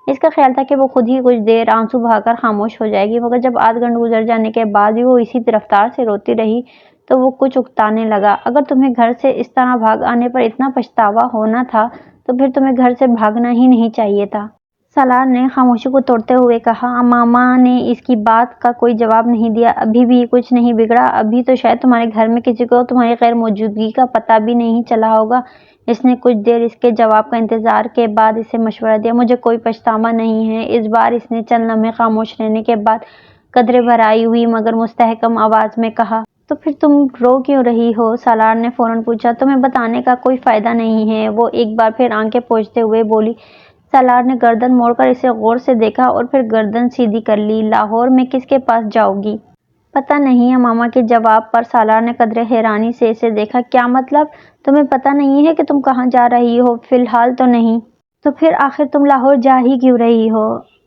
اس کا خیال تھا کہ وہ خود ہی کچھ دیر آنسو بہا کر خاموش ہو جائے گی، مگر جب آدھ گھنٹہ گزر جانے کے بعد بھی وہ اسی رفتار سے روتی رہی تو وہ کچھ اکتانے لگا۔ اگر تمہیں گھر سے اس طرح بھاگ آنے پر اتنا پچھتاوا ہونا تھا تو پھر تمہیں گھر سے بھاگنا ہی نہیں چاہیے تھا۔ سالار نے خاموشی کو توڑتے ہوئے کہا۔ امامہ نے اس کی بات کا کوئی جواب نہیں دیا۔ ابھی بھی کچھ نہیں بگڑا؟ ابھی تو شاید تمہارے گھر میں کسی کو تمہاری غیر موجودگی کا پتہ بھی نہیں چلا ہوگا۔ اس نے کچھ دیر اس کے جواب کا انتظار کے بعد اسے مشورہ دیا۔ مجھے کوئی پچھتاوا نہیں ہے۔ اس بار اس نے چند لمحے خاموش رہنے کے بعد قدرے بھرائی ہوئی مگر مستحکم آواز میں کہا۔ تو پھر تم رو کیوں رہی ہو؟ سالار نے فوراً پوچھا۔ تمہیں بتانے کا کوئی فائدہ نہیں ہے، وہ ایک بار پھر آنکھیں پوچھتے ہوئے بولی۔ سالار نے گردن موڑ کر اسے غور سے دیکھا اور پھر گردن سیدھی کر لی۔ لاہور میں کس کے پاس جاؤ گی؟ پتہ نہیں۔ امامہ کے جواب پر سالار نے قدرے حیرانی سے اسے دیکھا۔ کیا مطلب؟ تمہیں پتہ نہیں ہے کہ تم کہاں جا رہی ہو؟ فی الحال تو نہیں۔ تو پھر آخر تم لاہور جا ہی کیوں رہی ہو؟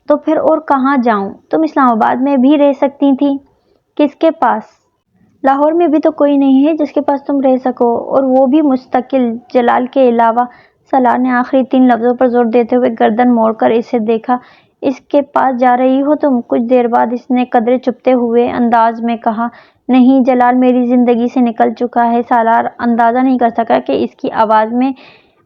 تو پھر اور کہاں جاؤں؟ تم اسلام آباد میں بھی رہ سکتی تھی۔ کس کے پاس؟ لاہور میں بھی تو کوئی نہیں ہے جس کے پاس تم رہ سکو، اور وہ بھی مستقل، جلال کے علاوہ۔ سالار نے آخری 3 لفظوں پر زور دیتے ہوئے گردن موڑ کر اسے دیکھا۔ اس کے پاس جا رہی ہو تم؟ کچھ دیر بعد اس نے قدرے چپتے ہوئے انداز میں کہا۔ نہیں، جلال میری زندگی سے نکل چکا ہے۔ سالار اندازہ نہیں کر سکا کہ اس کی آواز میں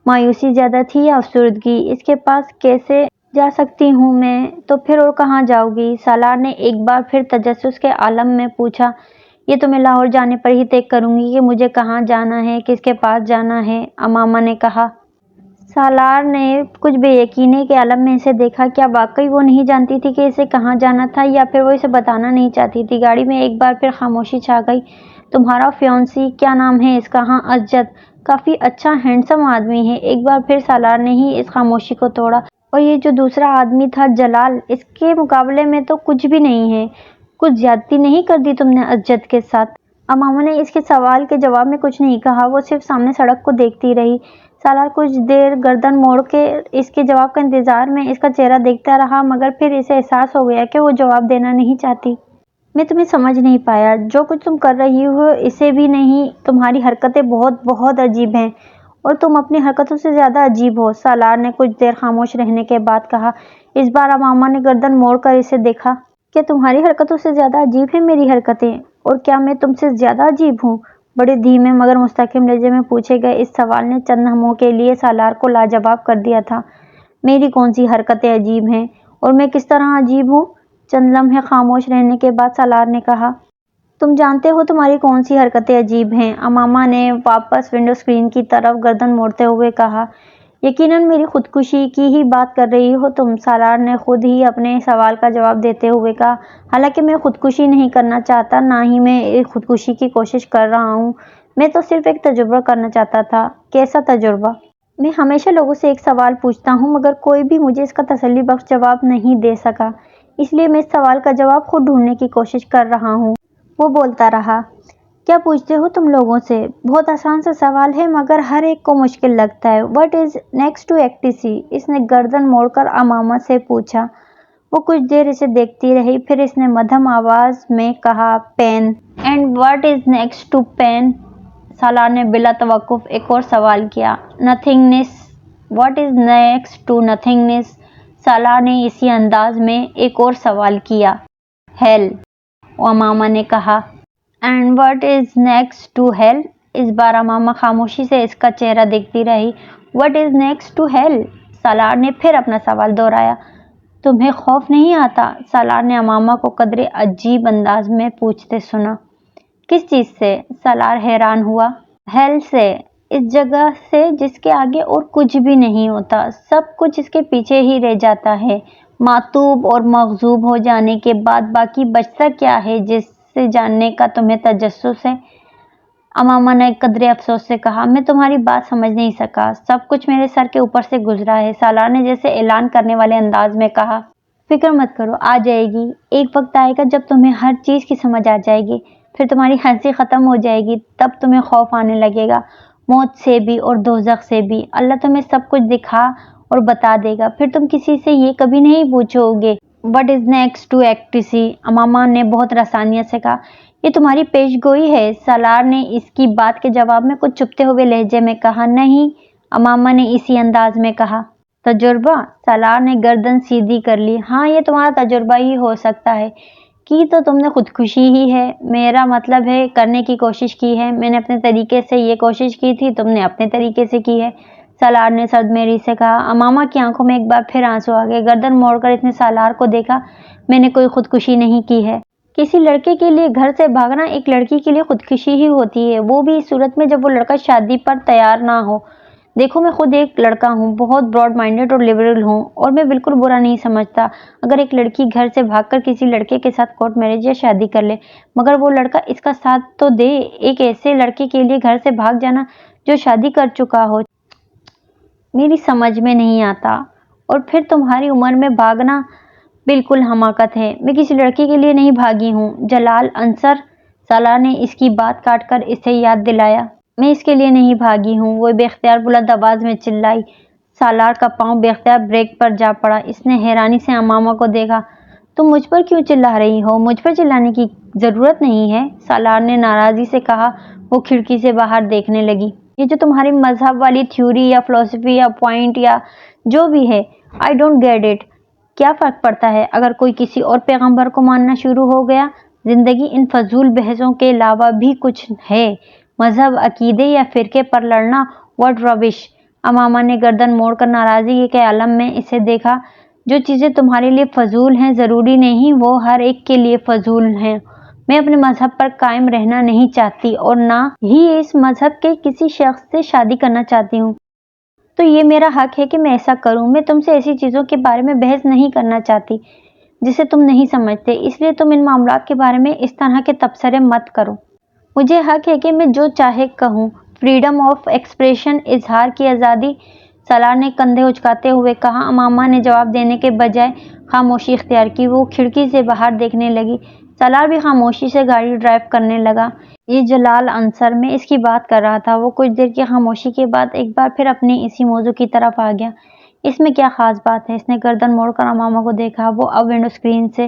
مایوسی زیادہ تھی یا افسردگی۔ اس کے پاس کیسے جا سکتی ہوں میں؟ تو پھر اور کہاں جاؤ گی؟ سالار نے ایک بار پھر تجسس کے عالم میں پوچھا۔ یہ تو میں لاہور جانے پر ہی طے کروں گی کہ مجھے کہاں جانا ہے، کس کے پاس جانا ہے، امامہ نے کہا۔ سالار نے کچھ بے یقینی کے عالم میں اسے دیکھا۔ کیا واقعی وہ نہیں جانتی تھی کہ اسے کہاں جانا تھا، یا پھر وہ اسے بتانا نہیں چاہتی تھی؟ گاڑی میں ایک بار پھر خاموشی چھا گئی۔ تمہارا فیونسی کیا نام ہے اس کا؟ ہاں، اسجد۔ کافی اچھا ہینڈسم آدمی ہے۔ ایک بار پھر سالار نے ہی اس خاموشی کو توڑا۔ اور یہ جو دوسرا آدمی تھا جلال، اس کے مقابلے میں تو کچھ بھی نہیں ہے۔ کچھ زیادتی نہیں کر دی تم نے اسجد کے ساتھ؟ امامہ نے اس کے سوال کے جواب میں کچھ نہیں کہا۔ وہ صرف سامنے سڑک کو دیکھتی رہی۔ سالار کچھ دیر گردن موڑ کے اس کے جواب کا انتظار میں اس کا چہرہ دیکھتا رہا، مگر پھر اسے احساس ہو گیا کہ وہ جواب دینا نہیں چاہتی۔ میں تمہیں سمجھ نہیں پایا، جو کچھ تم کر رہی ہو اسے بھی نہیں، تمہاری حرکتیں بہت بہت عجیب ہیں اور تم اپنی حرکتوں سے زیادہ عجیب ہو، سالار نے کچھ دیر خاموش رہنے کے بعد کہا۔ اس بار امامہ نے گردن موڑ کر اسے دیکھا۔ کیا تمہاری حرکتوں سے زیادہ عجیب ہیں میری حرکتیں؟ اور کیا میں تم سے زیادہ عجیب ہوں؟ بڑے دھیمے مگر مستحکم لہجے میں پوچھے گئے اس سوال نے چند لمحوں کے لیے سالار کو لاجواب کر دیا تھا۔ میری کون سی حرکتیں عجیب ہیں اور میں کس طرح عجیب ہوں؟ چند لمحے خاموش رہنے کے بعد سالار نے کہا۔ تم جانتے ہو تمہاری کون سی حرکتیں عجیب ہیں؟ امامہ نے واپس ونڈو اسکرین کی طرف گردن موڑتے ہوئے کہا۔ یقیناً میری خودکشی کی ہی بات کر رہی ہو تم، سالار نے خود ہی اپنے سوال کا جواب دیتے ہوئے کہا۔ حالانکہ میں خودکشی نہیں کرنا چاہتا، نہ ہی میں خودکشی کی کوشش کر رہا ہوں، میں تو صرف ایک تجربہ کرنا چاہتا تھا۔ کیسا تجربہ؟ میں ہمیشہ لوگوں سے ایک سوال پوچھتا ہوں مگر کوئی بھی مجھے اس کا تسلی بخش جواب نہیں دے سکا، اس لیے میں اس سوال کا جواب خود ڈھونڈنے کی کوشش کر رہا ہوں۔ وہ بولتا رہا۔ کیا پوچھتے ہو تم لوگوں سے؟ بہت آسان سا سوال ہے مگر ہر ایک کو مشکل لگتا ہے۔ What is next to ecstasy? اس نے گردن موڑ کر امامہ سے پوچھا۔ وہ کچھ دیر اسے دیکھتی رہی، پھر اس نے مدھم آواز میں کہا، pain. And what is next to pain? Salar نے بلا توقف ایک اور سوال کیا۔ Nothingness. What is next to nothingness? Salar نے اسی انداز میں ایک اور سوال کیا۔ ہیل، امامہ نے کہا۔ And what is next to hell? اس بار امامہ خاموشی سے اس کا چہرہ دیکھتی رہی۔ What is next to hell? Salar نے پھر اپنا سوال دہرایا۔ تمہیں خوف نہیں آتا؟ سالار نے امامہ کو قدرے عجیب انداز میں پوچھتے سنا۔ کس چیز سے؟ سالار حیران ہوا۔ ہیل سے، اس جگہ سے جس کے آگے اور کچھ بھی نہیں ہوتا، سب کچھ اس کے پیچھے ہی رہ جاتا ہے، معطوب اور مغصوب ہو جانے کے بعد باقی بچتا کیا ہے جس سے جاننے کا تمہیں تجسس ہے؟ امامہ نے قدرے افسوس سے کہا۔ میں تمہاری بات سمجھ نہیں سکا، سب کچھ میرے سر کے اوپر سے گزرا ہے، سالار نے جیسے اعلان کرنے والے انداز میں کہا۔ فکر مت کرو، آ جائے گی، ایک وقت آئے گا جب تمہیں ہر چیز کی سمجھ آ جائے گی، پھر تمہاری ہنسی ختم ہو جائے گی، تب تمہیں خوف آنے لگے گا، موت سے بھی اور دوزخ سے بھی، اللہ تمہیں سب کچھ دکھا اور بتا دے گا، پھر تم کسی سے یہ کبھی نہیں پوچھو گے واٹ از نیکسٹ ٹو ایکٹیسی؟ امامہ نے بہت رسانیت سے کہا۔ یہ تمہاری پیش گوئی ہے، سالار نے اس کی بات کے جواب میں کچھ چبھتے ہوئے لہجے میں کہا۔ نہیں، امامہ نے اسی انداز میں کہا۔ تجربہ؟ سالار نے گردن سیدھی کر لی۔ ہاں، یہ تمہارا تجربہ ہی ہو سکتا ہے، کی تو تم نے خودکشی ہی ہے، میرا مطلب ہے کرنے کی کوشش کی ہے، میں نے اپنے طریقے سے یہ کوشش کی تھی، تم نے اپنے طریقے سے کی ہے، سالار نے سردمیری سے کہا۔ امامہ کی آنکھوں میں ایک بار پھر آنسو آ گئے، گردن موڑ کر اس نے سالار کو دیکھا۔ میں نے کوئی خودکشی نہیں کی ہے۔ کسی لڑکے کے لیے گھر سے بھاگنا ایک لڑکی کے لیے خودکشی ہی ہوتی ہے، وہ بھی اس صورت میں جب وہ لڑکا شادی پر تیار نہ ہو۔ دیکھو، میں خود ایک لڑکا ہوں، بہت براڈ مائنڈڈ اور لبرل ہوں، اور میں بالکل برا نہیں سمجھتا اگر ایک لڑکی گھر سے بھاگ کر کسی لڑکے کے ساتھ کورٹ میرج یا شادی کر لے، مگر وہ لڑکا اس کا ساتھ تو دے۔ ایک ایسے لڑکے کے لیے گھر سے بھاگ جانا جو شادی کر چکا ہو، میری سمجھ میں نہیں آتا، اور پھر تمہاری عمر میں بھاگنا بالکل حماقت ہے۔ میں کسی لڑکے کے لیے نہیں بھاگی ہوں، جلال انصر، سالار نے اس کی بات کاٹ کر اسے یاد دلایا۔ میں اس کے لیے نہیں بھاگی ہوں، وہ بے اختیار بلند آواز میں چلائی۔ سالار کا پاؤں بے اختیار بریک پر جا پڑا، اس نے حیرانی سے امامہ کو دیکھا۔ تم مجھ پر کیوں چلا رہی ہو؟ مجھ پر چلانے کی ضرورت نہیں ہے، سالار نے ناراضی سے کہا۔ وہ کھڑکی سے باہر دیکھنے لگی۔ یہ جو تمہاری مذہب والی تھیوری یا فلسفی یا پوائنٹ یا جو بھی ہے، آئی ڈونٹ گیٹ اٹ۔ کیا فرق پڑتا ہے اگر کوئی کسی اور پیغمبر کو ماننا شروع ہو گیا؟ زندگی ان فضول بحثوں کے علاوہ بھی کچھ ہے؟ مذہب، عقیدے یا فرقے پر لڑنا، واٹ ربش! امامہ نے گردن موڑ کر ناراضگی کے عالم میں اسے دیکھا۔ جو چیزیں تمہارے لیے فضول ہیں ضروری نہیں وہ ہر ایک کے لیے فضول ہیں۔ میں اپنے مذہب پر قائم رہنا نہیں چاہتی اور نہ ہی اس مذہب کے کسی شخص سے شادی کرنا چاہتی ہوں، تو یہ میرا حق ہے کہ میں ایسا کروں۔ میں تم سے ایسی چیزوں کے بارے میں بحث نہیں کرنا چاہتی جسے تم نہیں سمجھتے، اس لیے تم ان معاملات کے بارے میں اس طرح کے تبصرے مت کرو۔ مجھے حق ہے کہ میں جو چاہے کہوں، فریڈم آف ایکسپریشن، اظہار کی آزادی، سالار نے کندھے اچکاتے ہوئے کہا۔ امامہ نے جواب دینے کے بجائے خاموشی اختیار کی، وہ کھڑکی سے باہر دیکھنے لگی۔ سالار بھی خاموشی سے گاڑی ڈرائیو کرنے لگا۔ یہ جلال انصر، میں اس کی بات کر رہا تھا۔ وہ کچھ دیر کی خاموشی کے بعد ایک بار پھر اپنے اسی موضوع کی طرف آ گیا۔ اس میں کیا خاص بات ہے؟ اس نے گردن موڑ کر امامہ کو دیکھا۔ وہ اب ونڈو اسکرین سے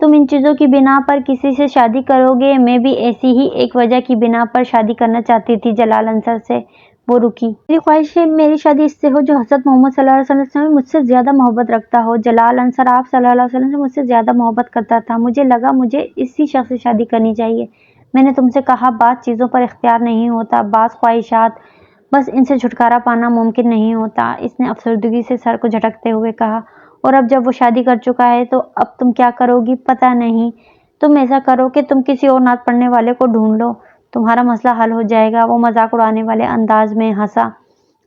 تم ان چیزوں کی بنا پر کسی سے شادی کرو گے؟ میں بھی ایسی ہی ایک وجہ کی بنا پر شادی کرنا چاہتی تھی جلال انصر سے۔ وہ رکی۔ میری خواہش ہے میری شادی اس سے ہو جو حضرت محمد صلی اللہ علیہ وسلم سے مجھ سے زیادہ محبت رکھتا ہو۔ جلال انصر آپ صلی اللہ علیہ وسلم سے مجھ سے زیادہ محبت کرتا تھا۔ مجھے لگا مجھے اسی شخص سے شادی کرنی چاہیے۔ میں نے تم سے کہا بعض چیزوں پر اختیار نہیں ہوتا، بعض خواہشات، بس ان سے چھٹکارا پانا ممکن نہیں ہوتا۔ اس نے افسردگی سے سر کو جھٹکتے ہوئے کہا۔ اور اب جب وہ شادی کر چکا ہے تو اب تم کیا کرو گی؟ پتہ نہیں۔ تم ایسا کرو کہ تم کسی اور نعت پڑھنے والے کو ڈھونڈ لو، تمہارا مسئلہ حل ہو جائے گا۔ وہ مذاق اڑانے والے انداز میں ہنسا۔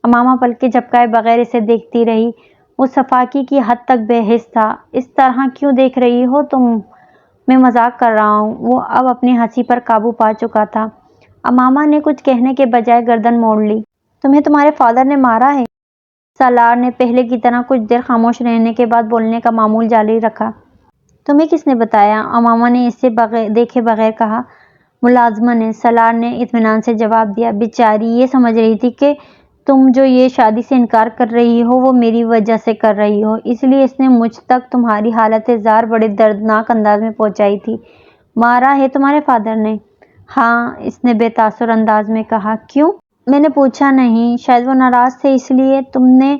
امامہ پلکیں جھپکائے بغیر اسے دیکھتی رہی۔ وہ سفاکی کی حد تک بے حس تھا۔ اس طرح کیوں دیکھ رہی ہو تم؟ میں مذاق کر رہا ہوں۔ وہ اب اپنی ہنسی پر قابو پا چکا تھا۔ امامہ نے کچھ کہنے کے بجائے گردن موڑ لی۔ تمہیں تمہارے فادر نے مارا ہے؟ سالار نے پہلے کی طرح کچھ دیر خاموش رہنے کے بعد بولنے کا معمول جاری رکھا۔ تمہیں کس نے بتایا؟ امامہ نے اسے دیکھے بغیر کہا۔ ملازمہ نے، سالار نے اطمینان سے جواب دیا۔ بیچاری یہ سمجھ رہی تھی کہ تم جو یہ شادی سے انکار کر رہی ہو وہ میری وجہ سے کر رہی ہو، اس لیے اس نے مجھ تک تمہاری حالت زار بڑے دردناک انداز میں پہنچائی تھی۔ مارا ہے تمہارے فادر نے؟ ہاں، اس نے بے تاثر انداز میں کہا۔ کیوں؟ میں نے پوچھا نہیں، شاید وہ ناراض تھے اس لیے۔ تم نے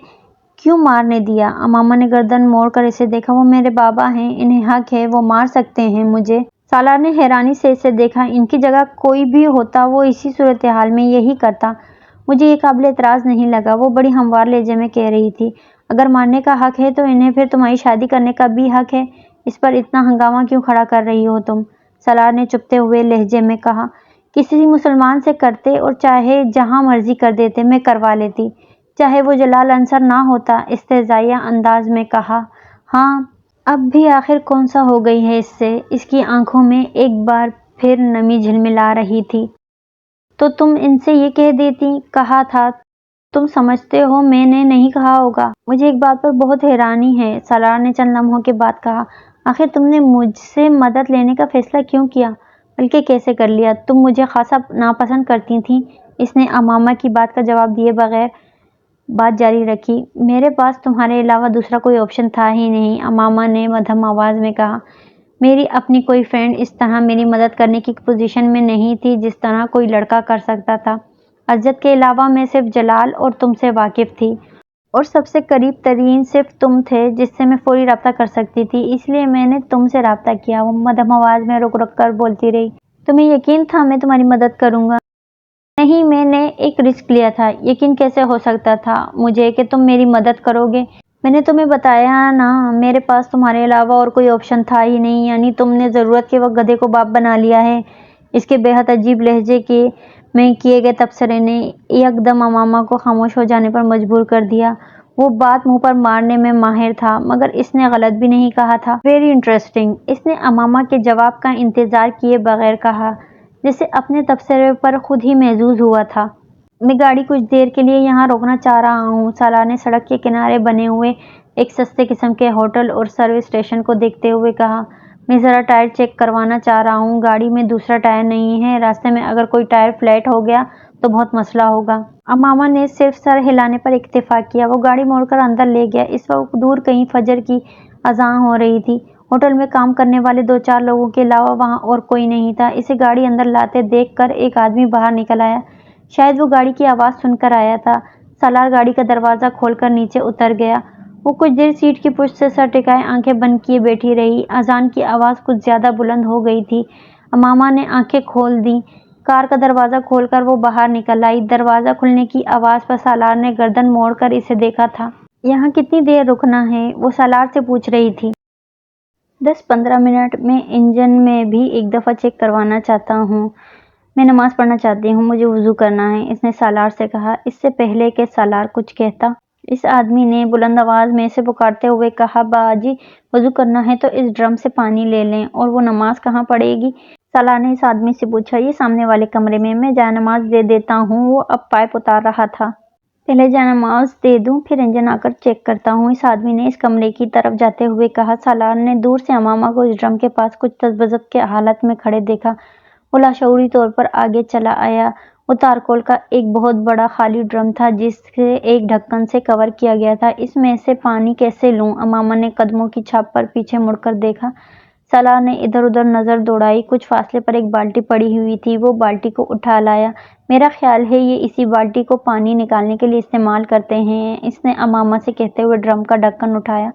کیوں مارنے دیا؟ امامہ نے گردن موڑ کر اسے دیکھا۔ وہ میرے بابا ہیں، انہیں حق ہے، وہ مار سکتے ہیں مجھے۔ سالار نے حیرانی سے اسے دیکھا۔ ان کی جگہ کوئی بھی ہوتا وہ اسی صورتحال میں یہی کرتا۔ مجھے یہ قابل اعتراض نہیں لگا۔ وہ بڑی ہموار لہجے میں کہہ رہی تھی۔ اگر مارنے کا حق ہے تو انہیں پھر تمہاری شادی کرنے کا بھی حق ہے۔ اس پر اتنا ہنگامہ کیوں کھڑا کر رہی ہو تم؟ سالار نے چپتے ہوئے لہجے میں کہا۔ کسی مسلمان سے کرتے اور چاہے جہاں مرضی کر دیتے، میں کروا لیتی، چاہے وہ جلال انصر نہ ہوتا، استہزائیہ انداز میں کہا۔ ہاں، اب بھی آخر کون سا ہو گئی ہے اس سے؟ اس کی آنکھوں میں ایک بار پھر نمی جھلملا رہی تھی۔ تو تم ان سے یہ کہہ دیتی، کہا تھا۔ تم سمجھتے ہو میں نے نہیں کہا ہوگا؟ مجھے ایک بات پر بہت حیرانی ہے، سالار نے چند لمحوں کے بعد کہا۔ آخر تم نے مجھ سے مدد لینے کا فیصلہ کیوں کیا؟ بلکہ کیسے کر لیا؟ تم مجھے خاصا ناپسند کرتی تھیں۔ اس نے امامہ کی بات کا جواب دیے بغیر بات جاری رکھی۔ میرے پاس تمہارے علاوہ دوسرا کوئی آپشن تھا ہی نہیں، امامہ نے مدھم آواز میں کہا۔ میری اپنی کوئی فرینڈ اس طرح میری مدد کرنے کی پوزیشن میں نہیں تھی جس طرح کوئی لڑکا کر سکتا تھا۔ عزت کے علاوہ میں صرف جلال اور تم سے واقف تھی، اور سب سے قریب ترین صرف تم تھے جس سے میں فوری رابطہ کر سکتی تھی، اس لیے میں نے تم سے رابطہ کیا۔ وہ مدھم آواز میں رک رک کر بولتی رہی۔ تمہیں یقین تھا میں تمہاری مدد کروں گا؟ نہیں، میں نے ایک رسک لیا تھا۔ یقین کیسے ہو سکتا تھا مجھے کہ تم میری مدد کرو گے؟ میں نے تمہیں بتایا نا، میرے پاس تمہارے علاوہ اور کوئی آپشن تھا ہی نہیں۔ یعنی تم نے ضرورت کے وقت گدھے کو باپ بنا لیا ہے؟ اس کے بے حد عجیب لہجے میں کیے گئے تبصرے نے یکدم امامہ کو خاموش ہو جانے پر مجبور کر دیا۔ وہ بات منہ پر مارنے میں ماہر تھا، مگر اس نے غلط بھی نہیں کہا تھا۔ ویری انٹرسٹنگ، اس نے امامہ کے جواب کا انتظار کیے بغیر کہا، جسے اپنے تبصرے پر خود ہی محظوظ ہوا تھا۔ میں گاڑی کچھ دیر کے لیے یہاں روکنا چاہ رہا ہوں، سالار نے سڑک کے کنارے بنے ہوئے ایک سستے قسم کے ہوٹل اور سروس اسٹیشن کو دیکھتے ہوئے کہا۔ میں ذرا ٹائر چیک کروانا چاہ رہا ہوں، گاڑی میں دوسرا ٹائر نہیں ہے، راستے میں اگر کوئی ٹائر فلیٹ ہو گیا تو بہت مسئلہ ہوگا۔ امامہ نے صرف سر ہلانے پر اکتفا کیا۔ وہ گاڑی موڑ کر اندر لے گیا۔ اس وقت دور کہیں فجر کی اذان ہو رہی تھی۔ ہوٹل میں کام کرنے والے 2-4 لوگوں کے علاوہ وہاں اور کوئی نہیں تھا۔ اسے گاڑی اندر لاتے دیکھ کر ایک آدمی باہر نکل آیا۔ شاید وہ گاڑی کی آواز سن کر آیا تھا۔ سالار گاڑی کا دروازہ کھول کر نیچے اتر گیا۔ وہ کچھ دیر سیٹ کی پشت سے سر ٹکائے آنکھیں بند کیے بیٹھی رہی۔ اذان کی آواز کچھ زیادہ بلند ہو گئی تھی۔ امامہ نے آنکھیں کھول دیں۔ کار کا دروازہ کھول کر وہ باہر نکل آئی۔ دروازہ کھلنے کی آواز پر سالار نے گردن موڑ کر اسے دیکھا تھا۔ یہاں کتنی دیر رکنا ہے؟ وہ سالار سے پوچھ رہی تھی۔ 10-15 منٹ۔ میں انجن میں بھی ایک دفعہ چیک کروانا چاہتا ہوں۔ میں نماز پڑھنا چاہتی ہوں، مجھے وضو کرنا ہے، اس نے سالار سے کہا۔ اس سے پہلے کہ سالار کچھ کہتا، اس آدمی نے بلند آواز میں اسے پکارتے ہوئے کہا، باجی وضو کرنا ہے تو اس ڈرم سے پانی لے لیں۔ اور وہ نماز کہاں پڑھے گی؟ سالار نے اس آدمی سے پوچھا۔ یہ سامنے والے کمرے میں جائے نماز دے دیتا ہوں۔ وہ اب پائپ اتار رہا تھا۔ پہلے جائے نماز دے دوں، پھر انجن آ کر چیک کرتا ہوں، اس آدمی نے اس کمرے کی طرف جاتے ہوئے کہا۔ سالار نے دور سے امامہ کو اس ڈرم کے پاس کچھ تذبذب کے حالت میں کھڑے دیکھا۔ وہ لاشعوری طور پر آگے چلا آیا۔ وہ تارکول کا ایک بہت بڑا خالی ڈرم تھا جسے ایک ڈھکن سے کور کیا گیا تھا۔ اس میں سے پانی کیسے لوں؟ امامہ نے قدموں کی چھاپ پر پیچھے مڑ کر دیکھا۔ سالار نے ادھر ادھر نظر دوڑائی۔ کچھ فاصلے پر ایک بالٹی پڑی ہوئی تھی، وہ بالٹی کو اٹھا لایا۔ میرا خیال ہے یہ اسی بالٹی کو پانی نکالنے کے لیے استعمال کرتے ہیں، اس نے امامہ سے کہتے ہوئے ڈرم کا ڈھکن اٹھایا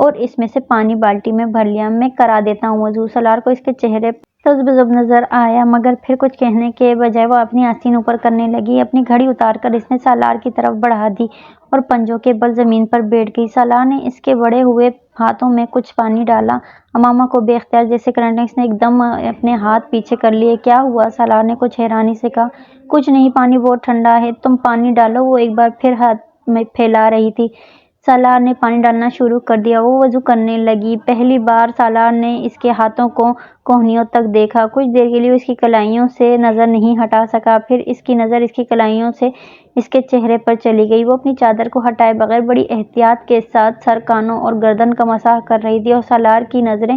اور اس میں سے پانی بالٹی میں بھر لیا۔ میں کرا دیتا ہوں وضو۔ سالار کو اس کے چہرے پر تذبذب نظر آیا، مگر پھر کچھ کہنے کے بجائے وہ اپنی آستین اوپر کرنے لگی۔ اپنی گھڑی اتار کر اس نے سالار کی طرف بڑھا دی اور پنجوں کے بل زمین پر بیٹھ گئی۔ سالار نے اس کے بڑھے ہوئے ہاتھوں میں کچھ پانی ڈالا۔ امامہ کو بے اختیار جیسے کرنٹ اس نے ایک دم اپنے ہاتھ پیچھے کر لیے۔ کیا ہوا؟ سالار نے کچھ حیرانی سے کہا۔ کچھ نہیں، پانی بہت ٹھنڈا ہے، تم پانی ڈالو۔ وہ ایک بار پھر ہاتھ میں پھیلا رہی تھی۔ سالار نے پانی ڈالنا شروع کر دیا۔ وہ وضو کرنے لگی۔ پہلی بار سالار نے اس کے ہاتھوں کو کہنیوں تک دیکھا۔ کچھ دیر کے لیے وہ اس کی کلائیوں سے نظر نہیں ہٹا سکا، پھر اس کی نظر اس کی کلائیوں سے اس کے چہرے پر چلی گئی۔ وہ اپنی چادر کو ہٹائے بغیر بڑی احتیاط کے ساتھ سر، کانوں اور گردن کا مسح کر رہی تھی اور سالار کی نظریں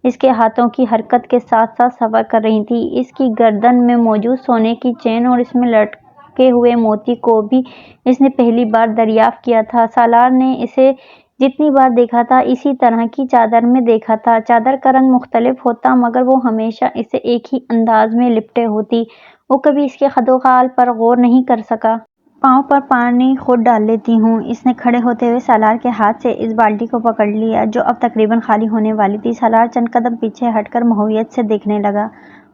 اس کے ہاتھوں کی حرکت کے ساتھ ساتھ سفر کر رہی تھیں۔ اس کی گردن میں موجود سونے کی چین اور اس میں لٹکے ہوئے موتی کو بھی اس نے پہلی بار دریافت کیا تھا۔ سالار نے اسے جتنی بار دیکھا تھا اسی طرح کی چادر میں دیکھا تھا۔ چادر کا رنگ مختلف ہوتا مگر وہ ہمیشہ اسے ایک ہی انداز میں لپٹے ہوتی۔ وہ کبھی اس کے خد و خال پر غور نہیں کر سکا۔ پاؤں پر پانی خود ڈال لیتی ہوں۔ اس نے کھڑے ہوتے ہوئے سالار کے ہاتھ سے اس بالٹی کو پکڑ لیا جو اب تقریباً خالی ہونے والی تھی۔ سالار چند قدم پیچھے ہٹ کر مہویت سے دیکھنے لگا۔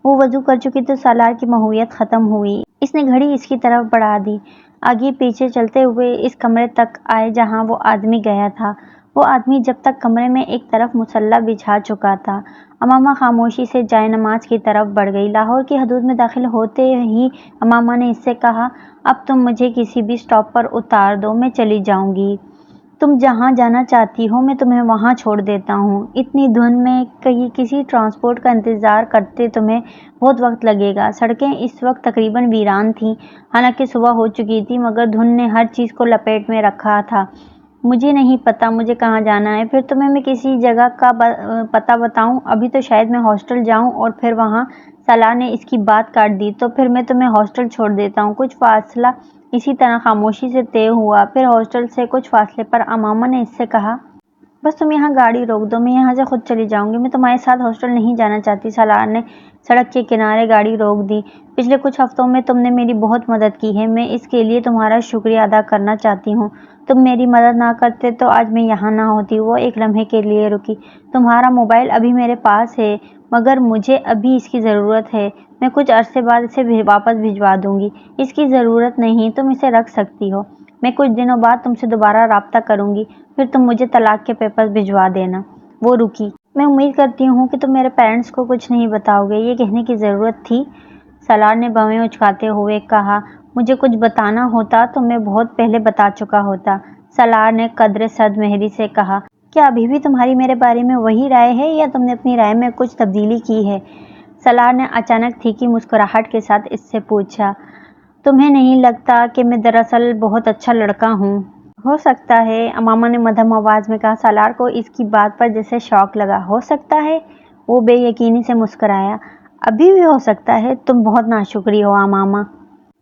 وہ وضو کر چکی تو سالار کی مہویت ختم ہوئی۔ اس نے گھڑی اس کی طرف بڑھا دی۔ آگے پیچھے چلتے ہوئے اس کمرے تک آئے جہاں وہ آدمی گیا تھا۔ وہ آدمی جب تک کمرے میں ایک طرف مسلح بچھا چکا تھا۔ امامہ خاموشی سے جائے نماز کی طرف بڑھ گئی۔ لاہور کی حدود میں داخل ہوتے ہی امامہ نے اس سے کہا، اب تم مجھے کسی بھی اسٹاپ پر اتار دو، میں چلی جاؤں گی۔ تم جہاں جانا چاہتی ہو میں تمہیں وہاں چھوڑ دیتا ہوں۔ اتنی دھند میں کسی ٹرانسپورٹ کا انتظار کرتے تمہیں بہت وقت لگے گا۔ سڑکیں اس وقت تقریباً ویران تھیں، حالانکہ صبح ہو چکی تھی، مگر دھند نے ہر چیز کو لپیٹ میں رکھا تھا۔ مجھے نہیں پتا مجھے کہاں جانا ہے، پھر تمہیں میں کسی جگہ کا پتہ بتاؤں؟ ابھی تو شاید میں ہاسٹل جاؤں اور پھر وہاں۔ سالار نے اس کی بات کاٹ دی۔ تو پھر میں تمہیں ہاسٹل چھوڑ دیتا ہوں۔ کچھ فاصلہ اسی طرح خاموشی سے طے ہوا، پھر ہاسٹل سے کچھ فاصلے پر امامہ نے اس سے کہا، بس تم یہاں گاڑی روک دو، میں یہاں سے خود چلی جاؤں گی، میں تمہارے ساتھ ہاسٹل نہیں جانا چاہتی۔ سالار نے سڑک کے کنارے گاڑی روک دی۔ پچھلے کچھ ہفتوں میں تم نے میری بہت مدد کی ہے، میں اس کے لیے تمہارا شکریہ ادا کرنا چاہتی ہوں۔ تم میری مدد نہ کرتے تو آج میں یہاں نہ ہوتی۔ وہ ایک لمحے کے لیے رکی۔ تمہارا موبائل ابھی میرے پاس ہے، مگر مجھے ابھی اس کی ضرورت ہے، میں کچھ عرصے بعد اسے واپس بھجوا دوں گی۔ اس کی ضرورت نہیں، تم اسے رکھ سکتی ہو، میں کچھ دنوں بعد تم سے دوبارہ رابطہ کروں گی، پھر تم مجھے طلاق کے پیپرز بھجوا دینا۔ وہ رکی۔ میں امید کرتی ہوں کہ تم میرے پیرنٹس کو کچھ نہیں بتاؤ گے، یہ کہنے کی ضرورت تھی؟ سالار نے بھویں اچکاتے ہوئے کہا، مجھے کچھ بتانا ہوتا تو میں بہت پہلے بتا چکا ہوتا۔ سالار نے قدرے سرد مہری سے کہا، کیا ابھی بھی تمہاری میرے بارے میں وہی رائے ہے یا تم نے اپنی رائے میں کچھ تبدیلی کی ہے؟ سالار نے اچانک تھیکی مسکراہٹ کے ساتھ اس سے پوچھا، تمہیں نہیں لگتا کہ میں دراصل بہت اچھا لڑکا ہوں؟ ہو سکتا ہے، امامہ نے مدھم آواز میں کہا۔ سالار کو اس کی بات پر جیسے شوق لگا۔ ہو سکتا ہے؟ وہ بے یقینی سے مسکرایا۔ ابھی بھی ہو سکتا ہے؟ تم بہت ناشکری ہو امامہ۔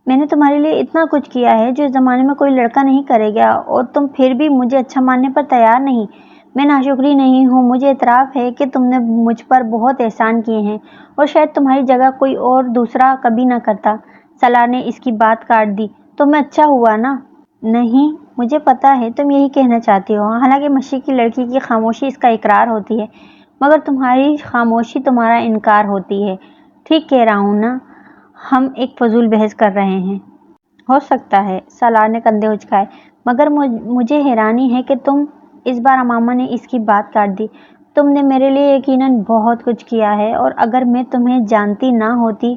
میں نے تمہارے لیے اتنا کچھ کیا ہے جو اس زمانے میں کوئی لڑکا نہیں کرے گا، اور تم پھر بھی مجھے اچھا ماننے پر تیار نہیں۔ میں ناشکری نہیں ہوں، مجھے اعتراف ہے کہ تم نے مجھ پر بہت احسان کیے ہیں اور شاید تمہاری جگہ کوئی اور دوسرا کبھی نہ کرتا۔ سالار نے اس کی بات کاٹ دی۔ تو میں اچھا ہوا نا؟ نہیں، مجھے پتا ہے تم یہی کہنا چاہتی ہو، حالانکہ مشرقی لڑکی کی خاموشی اس کا اقرار ہوتی ہے، مگر تمہاری خاموشی تمہارا انکار ہوتی ہے۔ ٹھیک کہہ رہا ہوں نا؟ ہم ایک فضول بحث کر رہے ہیں۔ ہو سکتا ہے، سالار نے کندھے اچکائے، مگر مجھے حیرانی ہے کہ تم، اس بار امامہ نے اس کی بات کاٹ دی، تم نے میرے لیے یقیناً بہت کچھ کیا ہے، اور اگر میں تمہیں جانتی نہ ہوتی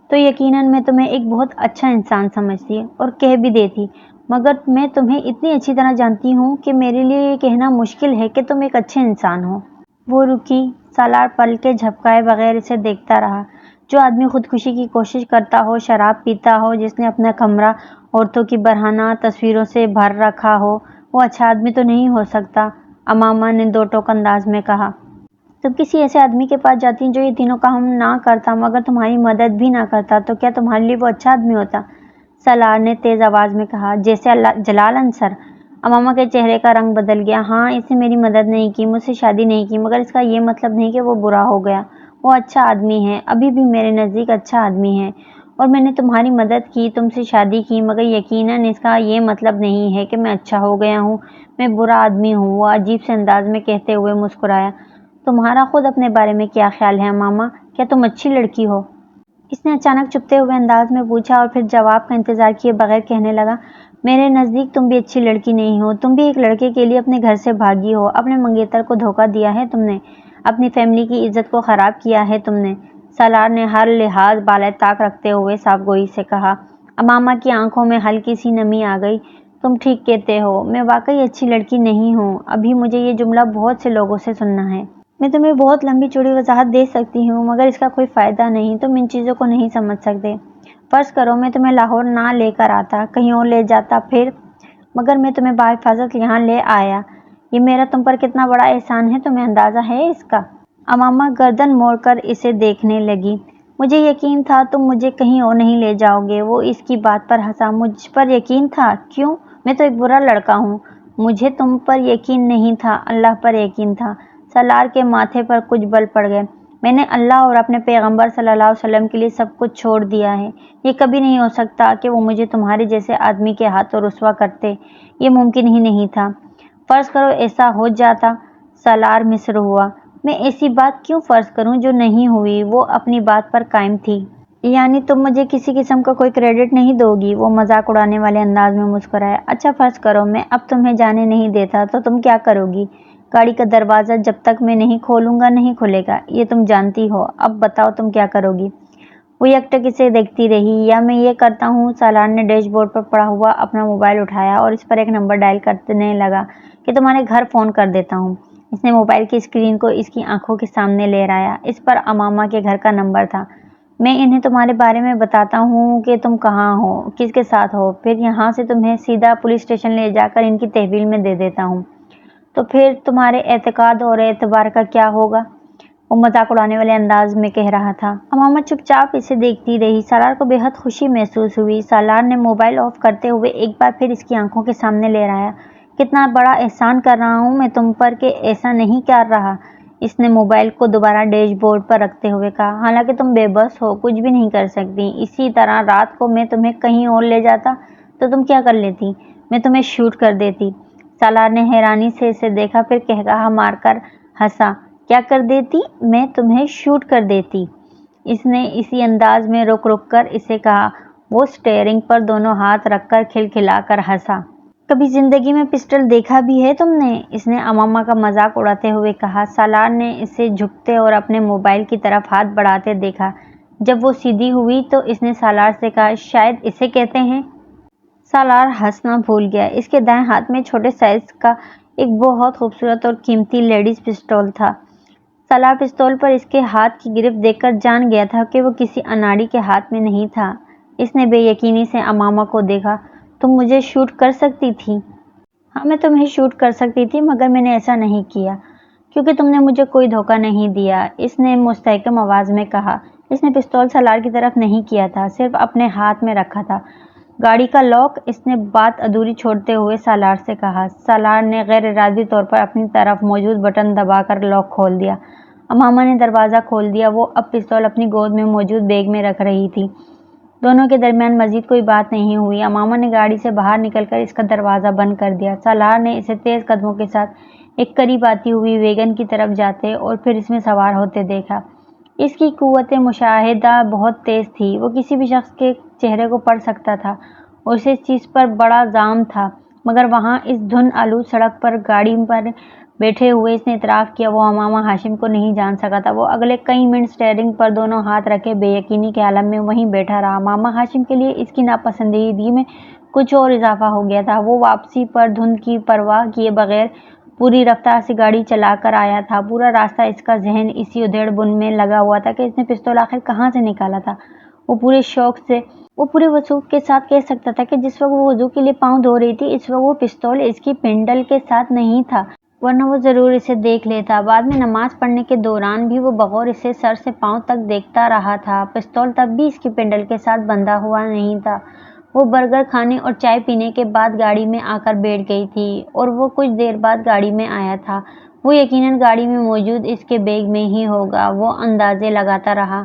تو یقیناً میں تمہیں ایک بہت اچھا انسان سمجھتی اور کہہ بھی دیتی، مگر میں تمہیں اتنی اچھی طرح جانتی ہوں کہ میرے لیے یہ کہنا مشکل ہے کہ تم ایک اچھے انسان ہو۔ وہ رکی۔ سالار پلکیں جھپکائے بغیر اسے دیکھتا رہا۔ جو آدمی خودکشی کی کوشش کرتا ہو، شراب پیتا ہو، جس نے اپنا کمرہ عورتوں کی برہنہ تصویروں سے بھر رکھا ہو، وہ اچھا آدمی تو نہیں ہو سکتا، امامہ نے دو ٹوک انداز میں کہا۔ تم کسی ایسے آدمی کے پاس جاتی جو یہ تینوں کام نہ کرتا مگر تمہاری مدد بھی نہ کرتا، تو کیا تمہارے لیے وہ اچھا آدمی ہوتا؟ سالار نے تیز آواز میں کہا، جیسے جلال انصر؟ امامہ کے چہرے کا رنگ بدل گیا۔ ہاں، اس نے میری مدد نہیں کی، مجھ سے شادی نہیں کی، مگر اس کا یہ مطلب نہیں کہ وہ برا ہو گیا۔ وہ اچھا آدمی ہے، ابھی بھی میرے نزدیک اچھا آدمی ہے، اور میں نے تمہاری مدد کی، تم سے شادی کی، مگر یقیناً اس کا یہ مطلب نہیں ہے کہ میں اچھا ہو گیا ہوں، میں برا آدمی ہوں۔ وہ عجیب سے انداز میں کہتے ہوئے مسکرایا۔ تمہارا خود اپنے بارے میں کیا خیال ہے امامہ؟ کیا تم اچھی لڑکی ہو؟ اس نے اچانک چپتے ہوئے انداز میں پوچھا، اور پھر جواب کا انتظار کیے بغیر کہنے لگا، میرے نزدیک تم بھی اچھی لڑکی نہیں ہو، تم بھی ایک لڑکے کے لیے اپنے گھر سے بھاگی ہو، اپنے منگیتر کو دھوکہ دیا ہے تم نے، اپنی فیملی کی عزت کو خراب کیا ہے تم نے۔ سالار نے ہر لحاظ بالائے طاق رکھتے ہوئے صاف گوئی سے کہا۔ امامہ کی آنکھوں میں ہلکی سی نمی آ گئی۔ تم ٹھیک کہتے ہو، میں واقعی اچھی لڑکی نہیں ہوں، ابھی مجھے یہ جملہ بہت سے لوگوں سے سننا ہے۔ میں تمہیں بہت لمبی چوڑی وضاحت دے سکتی ہوں، مگر اس کا کوئی فائدہ نہیں، تم ان چیزوں کو نہیں سمجھ سکتے۔ فرض کرو میں تمہیں لاہور نہ لے کر آتا، کہیں اور لے جاتا، پھر؟ مگر میں تمہیں بحفاظت یہاں لے آیا، یہ میرا تم پر کتنا بڑا احسان ہے، تمہیں اندازہ ہے اس کا؟ امامہ گردن موڑ کر اسے دیکھنے لگی۔ مجھے یقین تھا تم مجھے کہیں اور نہیں لے جاؤ گے۔ وہ اس کی بات پر ہنسا۔ مجھ پر یقین تھا؟ کیوں؟ میں تو ایک برا لڑکا ہوں۔ مجھے تم پر یقین نہیں تھا، اللہ پر یقین تھا۔ سالار کے ماتھے پر کچھ بل پڑ گئے۔ میں نے اللہ اور اپنے پیغمبر صلی اللہ علیہ وسلم کے لیے سب کچھ چھوڑ دیا ہے۔ یہ کبھی نہیں ہو سکتا کہ وہ مجھے تمہارے جیسے آدمی کے ہاتھوں رسوا کرتے، یہ ممکن ہی نہیں تھا۔ فرض کرو ایسا ہو جاتا۔ سالار مصر ہوا۔ میں ایسی بات کیوں فرض کروں جو نہیں ہوئی؟ وہ اپنی بات پر قائم تھی۔ یعنی تم مجھے کسی قسم کا کوئی کریڈٹ نہیں دو گی؟ وہ مذاق اڑانے والے انداز میں مسکرایا۔ اچھا فرض کرو میں اب تمہیں جانے نہیں دیتا تو تم کیا کرو گی؟ گاڑی کا دروازہ جب تک میں نہیں کھولوں گا نہیں کھلے گا، یہ تم جانتی ہو۔ اب بتاؤ تم کیا کرو گی؟ وہ یکٹک اسے دیکھتی رہی۔ یا میں یہ کرتا ہوں، سالار نے ڈیش بورڈ پر پڑا ہوا اپنا موبائل اٹھایا اور اس پر ایک نمبر ڈائل کرنے لگا، کہ تمہارے گھر فون کر دیتا ہوں۔ اس نے موبائل کی اسکرین کو اس کی آنکھوں کے سامنے لہرایا۔ اس پر امامہ کے گھر کا نمبر تھا۔ میں انہیں تمہارے بارے میں بتاتا ہوں کہ تم کہاں ہو، کس کے ساتھ ہو، پھر یہاں سے تمہیں سیدھا پولیس اسٹیشن لے جا کر ان کی تحویل میں دے دیتا ہوں، تو پھر تمہارے اعتقاد اور اعتبار کا کیا ہوگا؟ وہ مذاق اڑانے والے انداز میں کہہ رہا تھا۔ امامہ چپ چاپ اسے دیکھتی رہی۔ سالار کو بے حد خوشی محسوس ہوئی۔ سالار نے موبائل آف کرتے ہوئے ایک بار پھر اس کی آنکھوں کے سامنے لہرایا۔ کتنا بڑا احسان کر رہا ہوں میں تم پر کہ ایسا نہیں کر رہا۔ اس نے موبائل کو دوبارہ ڈیش بورڈ پر رکھتے ہوئے کہا۔ حالانکہ تم بے بس ہو، کچھ بھی نہیں کر سکتی۔ اسی طرح رات کو میں تمہیں کہیں اور لے جاتا تو تم کیا کر لیتی؟ میں تمہیں شوٹ کر دیتی۔ سالار نے حیرانی سے اسے دیکھا، پھر قہقہا مار کر ہنسا۔ کیا کر دیتی؟ میں تمہیں شوٹ کر دیتی۔ اس نے اسی انداز میں رک رک کر اسے کہا۔ وہ اسٹیئرنگ پر دونوں ہاتھ رکھ کر کھلکھلا کر ہنسا۔ کبھی زندگی میں پسٹل دیکھا بھی ہے تم نے؟ اس نے امامہ کا مذاق اڑاتے ہوئے کہا۔ سالار نے اسے جھکتے اور اپنے موبائل کی طرف ہاتھ بڑھاتے دیکھا۔ جب وہ سیدھی ہوئی تو اس نے سالار سے کہا، شاید اسے کہتے ہیں۔ سالار ہنسنا بھول گیا۔ اس کے دائیں ہاتھ میں چھوٹے سائز کا ایک بہت خوبصورت اور قیمتی لیڈیز پستول تھا۔ سالار پستول پر اس کے ہاتھ کی گرفت دیکھ کر جان گیا تھا کہ وہ کسی اناڑی کے ہاتھ میں نہیں تھا۔ اس نے بے یقینی سے امامہ کو دیکھا۔ تم مجھے شوٹ کر سکتی تھی؟ ہاں میں تمہیں شوٹ کر سکتی تھی، مگر میں نے ایسا نہیں کیا، کیونکہ تم نے مجھے کوئی دھوکہ نہیں دیا، اس نے مستحکم آواز میں کہا۔ اس نے پستول سالار کی طرف نہیں کیا تھا، صرف اپنے ہاتھ میں رکھا تھا۔ گاڑی کا لاک؟ اس نے بات ادھوری چھوڑتے ہوئے سالار سے کہا۔ سالار نے غیر ارادی طور پر اپنی طرف موجود بٹن دبا کر لاک کھول دیا۔ امامہ نے دروازہ کھول دیا۔ وہ اب پستول اپنی گود میں موجود بیگ میں رکھ رہی تھی۔ دونوں کے درمیان مزید کوئی بات نہیں ہوئی۔ امامہ نے گاڑی سے باہر نکل کر اس کا دروازہ بند کر دیا۔ سالار نے اسے تیز قدموں کے ساتھ ایک قریب آتی ہوئی ویگن کی طرف جاتے اور پھر اس میں سوار ہوتے دیکھا۔ اس کی قوت مشاہدہ بہت تیز تھی۔ وہ کسی بھی شخص کے چہرے کو پڑھ سکتا تھا، اور اسے اس چیز پر بڑا زعم تھا، مگر وہاں اس دھند آلود سڑک پر گاڑی پر بیٹھے ہوئے اس نے اعتراف کیا وہ امامہ ہاشم کو نہیں جان سکا تھا۔ وہ اگلے کئی منٹ اسٹیئرنگ پر دونوں ہاتھ رکھے بے یقینی کے عالم میں وہیں بیٹھا رہا۔ امامہ ہاشم کے لیے اس کی ناپسندیدگی میں کچھ اور اضافہ ہو گیا تھا۔ وہ واپسی پر دھند کی پرواہ کیے بغیر پوری رفتار سے گاڑی چلا کر آیا تھا۔ پورا راستہ اس کا ذہن اسی ادھیڑ بن میں لگا ہوا تھا کہ اس نے پستول آخر کہاں سے نکالا تھا۔ وہ پورے وثوق کے ساتھ کہہ سکتا تھا کہ جس وقت وہ وضو کے لیے پاؤں دھو رہی تھی، اس وقت وہ پستول اس کی پنڈل کے ساتھ نہیں تھا، ورنہ وہ ضرور اسے دیکھ لیتا۔ بعد میں نماز پڑھنے کے دوران بھی وہ بغور اسے سر سے پاؤں تک دیکھتا رہا تھا۔ پستول تب بھی اس کی پنڈل کے ساتھ بندھا ہوا نہیں تھا۔ وہ برگر کھانے اور چائے پینے کے بعد گاڑی میں آ کر بیٹھ گئی تھی اور وہ کچھ دیر بعد گاڑی میں آیا تھا۔ وہ یقیناً گاڑی میں موجود اس کے بیگ میں ہی ہوگا، وہ اندازے لگاتا رہا۔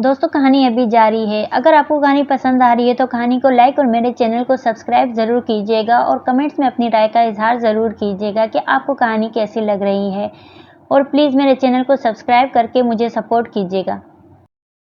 دوستو کہانی ابھی جاری ہے۔ اگر آپ کو کہانی پسند آ رہی ہے تو کہانی کو لائک اور میرے چینل کو سبسکرائب ضرور کیجیے گا اور کمنٹس میں اپنی رائے کا اظہار ضرور کیجیے گا کہ آپ کو کہانی کیسی لگ رہی ہے، اور پلیز میرے چینل کو سبسکرائب کر کے مجھے سپورٹ کیجیے گا۔